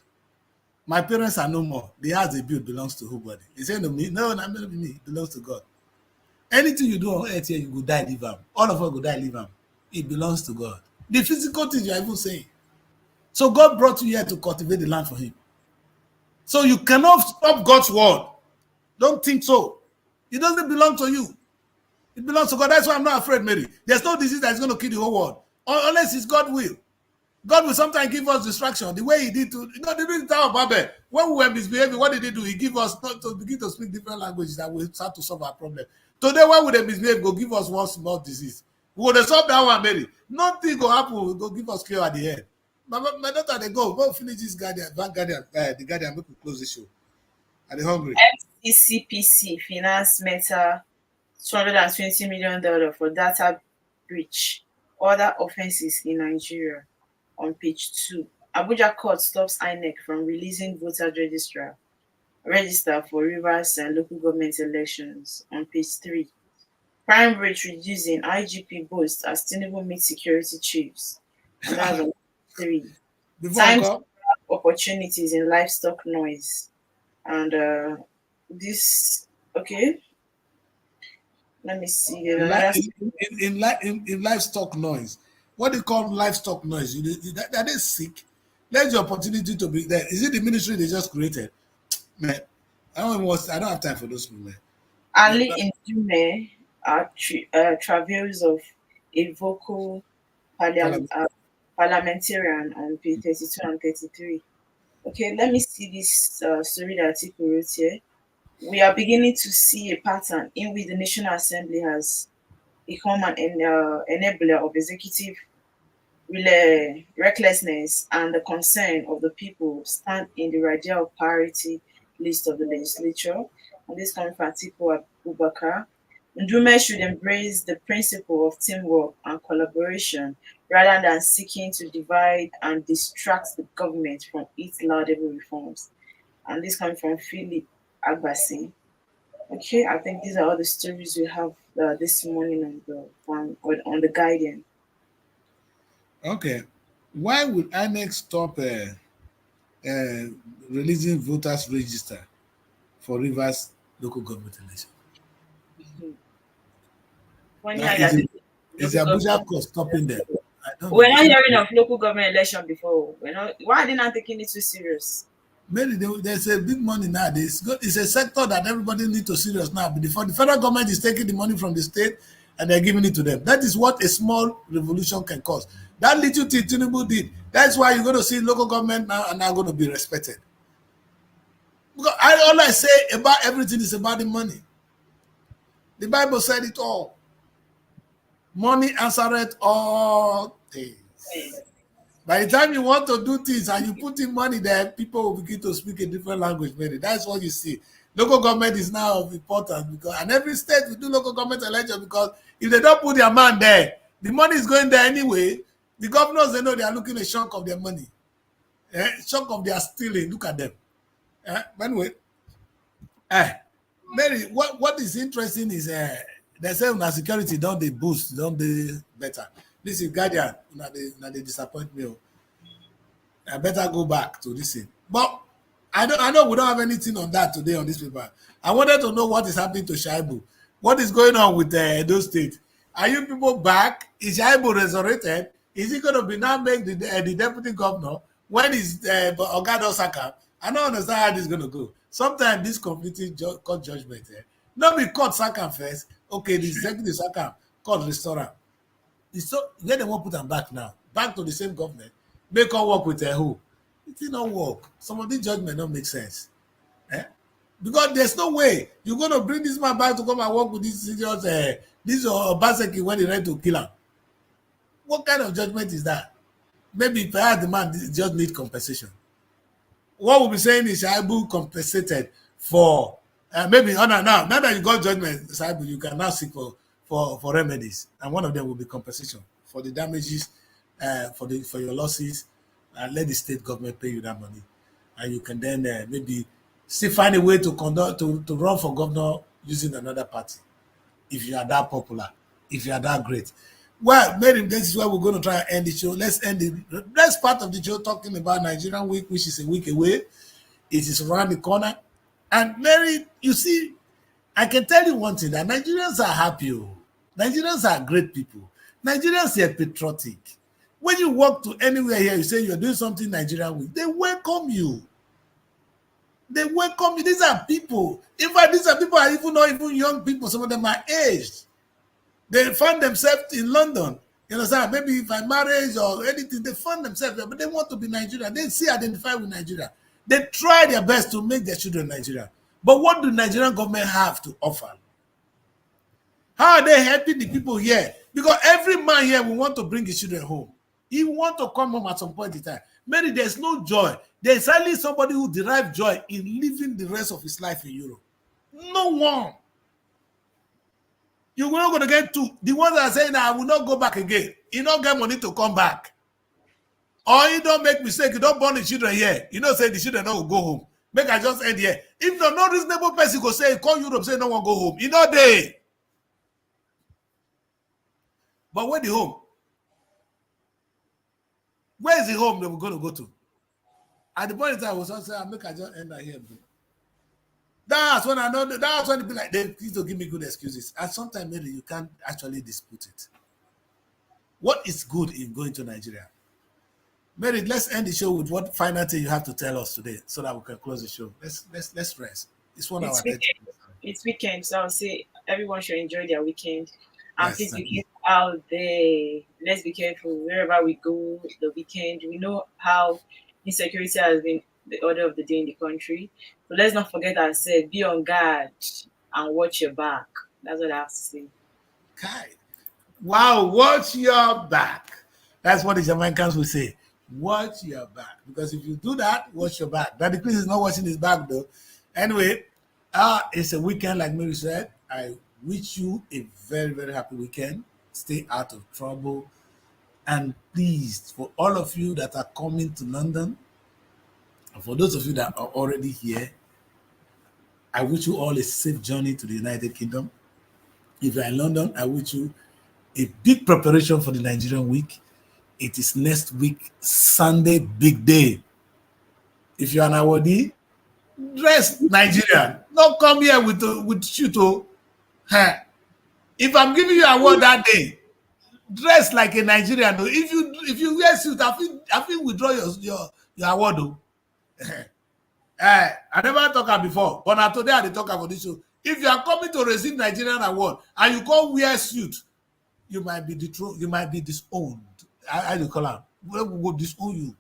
My parents are no more. The house they built belongs to whobody. He said to me, no, not me. It belongs to God. Anything you do on earth here, you go die, leave him. All of us go die, leave him. It belongs to God. The physical things you are even saying. So God brought you here to cultivate the land for him. So you cannot stop God's word. Don't think so. It doesn't belong to you. It belongs to God. That's why I'm not afraid, Mary. There's no disease that's going to kill the whole world. Unless it's God's will. God will sometimes give us distraction. The way he did to, they did in the Tower of Babel. When we were misbehaving, what did he do? He give us to begin to speak different languages that will start to solve our problem. Today, why would they misbehave? Go give us one small disease. We would have solved that one, Mary. Nothing will happen. We'll go give us cure at the end. My daughter, they go finish this Guardian, the Guardian, make we close the show. Are they hungry? FCCPC finance Meta $220 million for data breach. Other offenses in Nigeria. On page 2, Abuja court stops INEC from releasing voter register for Rivers and local government elections. On page 3, crime rate reducing, IGP boasts as Tinubu meets security chiefs. And that's on page 3. Time opportunities in livestock noise. And this, okay. Let me see. In livestock noise. What do you call livestock noise? Are they sick? There's the opportunity to be there. Is it the ministry they just created? Man, I don't have time for those people, man. Ali in Dume travails of a vocal parliamentarian on page 32 and 33. Okay, let me see this story that article wrote here. We are beginning to see a pattern in which the National Assembly has become an enabler of executive recklessness, and the concern of the people stand in the radial priority list of the legislature. And this comes from Atiku Abubakar. Ndume should embrace the principle of teamwork and collaboration rather than seeking to divide and distract the government from its laudable reforms. And this comes from Philip Agbasi. Okay, I think these are all the stories we have this morning on the Guardian. Okay, why would INEC stop releasing voters register for Rivers local government election? Funny Now, how is that it is the local Abuja government. court stopping them? I don't We're know. not hearing of local government election before. We're not. Why are they not taking it too serious? Maybe there's a big money nowadays. It's a sector that everybody needs to serious now. But the federal government is taking the money from the state and they're giving it to them. That is what a small revolution can cause. That little thing Tinubu did. That's why you're going to see local government now are now going to be respected. Because all I say about everything is about the money. The Bible said it all. Money answereth all things. By the time you want to do things and you put in money there, people will begin to speak a different language. Maybe that's what you see. Local government is now of importance because, and every state will do local government election because if they don't put their man there, the money is going there anyway. The governors, they know they are looking a chunk of their money, chunk of their stealing. Look at them. But anyway, Mary, what is interesting is they say when security don't they boost, don't they better. This is Guardian, now they disappoint me. I better go back to this thing. But I know we don't have anything on that today on this paper. I wanted to know what is happening to Shaibu. What is going on with Edo State? Are you people back? Is Shaibu resurrected? Is he going to be now make the deputy governor? When is Ogado Osaka? I don't understand how this is going to go. Sometimes this conflicting court judgment, not be court Saka first. Okay, the executive Saka court restore. So where they won't put them back now, back to the same government. Make her work with who? It did not work. Some of these judgment don't make sense. Because there's no way you're going to bring this man back to come and work with this serious, this Obaseki when he ready to kill him. What kind of judgment is that? Maybe perhaps the man just need compensation. What we'll be saying is Shaibu compensated for maybe now that you got judgment, Shaibu, you can now seek for remedies, and one of them will be compensation for the damages, for your losses, and let the state government pay you that money, and you can then maybe still find a way to run for governor using another party, if you are that popular, if you are that great. Well, maybe this is where we're going to try and end the show. Let's end the next part of the show talking about Nigerian Week, which is a week away. It is around the corner. And Mary, you see, I can tell you one thing, that Nigerians are happy. Nigerians are great people. Nigerians are patriotic. When you walk to anywhere here, you say you're doing something Nigerian Week, they welcome you. They welcome you. These are people. In fact, these are people are even not even young people. Some of them are aged. They find themselves in London. You understand? Maybe by marriage or anything, they find themselves there, but they want to be Nigerian. They see identify with Nigeria. They try their best to make their children Nigerian. But what do Nigerian government have to offer? How are they helping the people here? Because every man here will want to bring his children home. He want to come home at some point in time. Maybe there's no joy. There's only somebody who derives joy in living the rest of his life in Europe. No one. You're not going to get two. The ones that are saying that I will not go back again. You don't get money to come back. Or you don't make mistake. You don't born the children here. You don't say the children don't go home. Make I just end here. If the no reasonable person go say, call Europe, say no one go home. You know they. But where the home? Where is the home that we're going to go to? At the point in time, I was also saying, make I just end here. That's when I know. That's when people like they need to give me good excuses. And sometimes maybe you can't actually dispute it. What is good in going to Nigeria? Mary, let's end the show with what final thing you have to tell us today, so that we can close the show. Let's rest. It's 1 hour. It's weekend, so I'll say everyone should enjoy their weekend. And Yes, please be careful out there. Let's be careful wherever we go the weekend. We know how insecurity has been the order of the day in the country. So let's not forget I said, be on guard and watch your back. That's what I have to say. Okay. Wow, watch your back. That's what the Jamaicans will say. Watch your back. Because if you do that, watch your back. Daddy Chris is not watching his back though. Anyway, it's a weekend, like Mary said. I wish you a very, very happy weekend. Stay out of trouble. And please, for all of you that are coming to London, and for those of you that are already here, I wish you all a safe journey to the United Kingdom. If you're in London, I wish you a big preparation for the Nigerian week. It is next week, Sunday, big day. If you're an Awadi, dress Nigerian. Don't come here with Shuto. If I'm giving you an award that day, dress like a Nigerian. If you wear suit, I feel withdraw your award. Though. I never talk about before, but now today I talk about this show. If you are coming to receive Nigerian award and you can't wear suit, you might be disowned. How do you call it? We will disown you.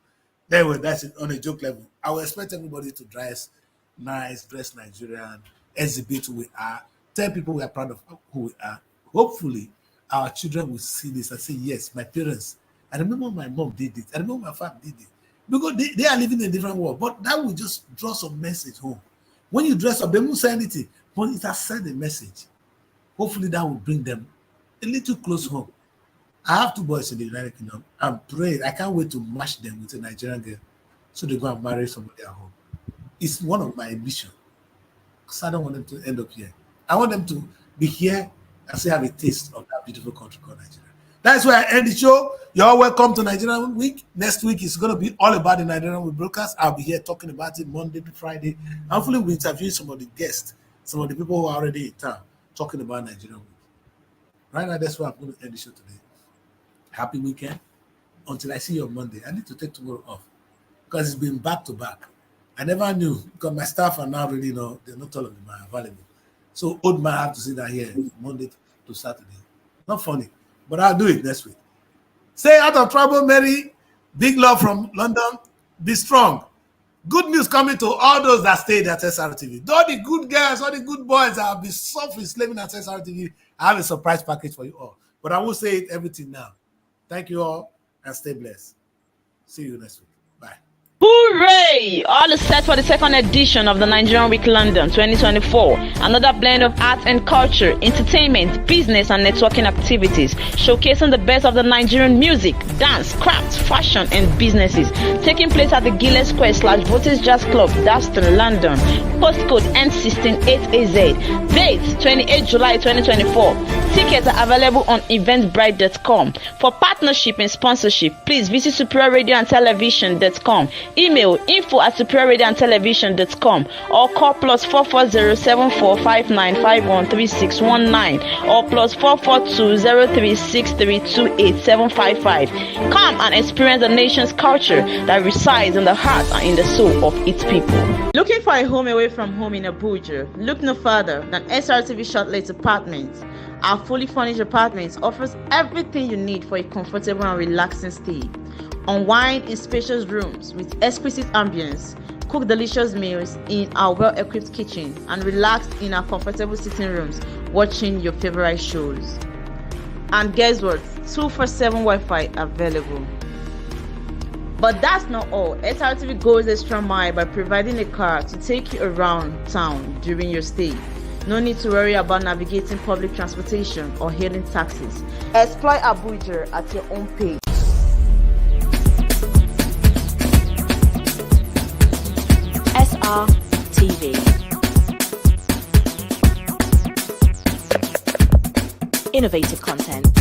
Anyway, that's it on a joke level. I will expect everybody to dress nice, dress Nigerian, exhibit who we are, tell people we are proud of who we are. Hopefully, our children will see this and say, yes, my parents. I remember my mom did it. I remember my father did it. Because they are living in a different world. But that will just draw some message home. When you dress up, they won't say anything. But it has sent a message. Hopefully, that will bring them a little close home. I have 2 boys in the United Kingdom. I'm praying. I can't wait to match them with a Nigerian girl so they go and marry somebody at home. It's one of my ambitions. Because I don't want them to end up here. I want them to be here and still have a taste of that beautiful country called Nigeria. That's where I end the show. You're all welcome to Nigerian Week. Next week is going to be all about the Nigerian Week broadcast. I'll be here talking about it Monday to Friday. Hopefully, we'll interview some of the guests, some of the people who are already in town talking about Nigerian Week. Right now, that's where I'm going to end the show today. Happy weekend. Until I see you on Monday. I need to take tomorrow off because it's been back to back. I never knew because my staff are now really, they're not all of them are available. So old man have to sit down here Monday to Saturday. Not funny, but I'll do it next week. Stay out of trouble, Mary. Big love from London. Be strong. Good news coming to all those that stayed at Srtv. All the good girls, all the good boys that have been soft slaving at Srtv, I have a surprise package for you all. But I won't say everything now. Thank you all and stay blessed. See you next week. Bye. Hooray! All is set for the second edition of the Nigerian Week London 2024. Another blend of art and culture, entertainment, business and networking activities, showcasing the best of the Nigerian music, dance, crafts, fashion and businesses. Taking place at the Gillette Square / Voltage Jazz Club, Daston, London. Postcode N168AZ. Date 28 July 2024. Tickets are available on eventbrite.com. For partnership and sponsorship, please visit superiorradioandtelevision.com. Email info@superiorradioandtelevision.com or call +4407459513619 or +4420363287555. Come and experience the nation's culture that resides in the heart and in the soul of its people. Looking for a home away from home in Abuja? Look no further than Srtv Shortlet Apartments. Our fully furnished apartments offers everything you need for a comfortable and relaxing stay. Unwind in spacious rooms with exquisite ambience, cook delicious meals in our well-equipped kitchen, and relax in our comfortable sitting rooms watching your favorite shows. And guess what? 247 Wi-Fi available. But that's not all. Srtv goes a extra mile by providing a car to take you around town during your stay. No need to worry about navigating public transportation or hailing taxis. Explore Abuja at your own pace. Srtv. Innovative content.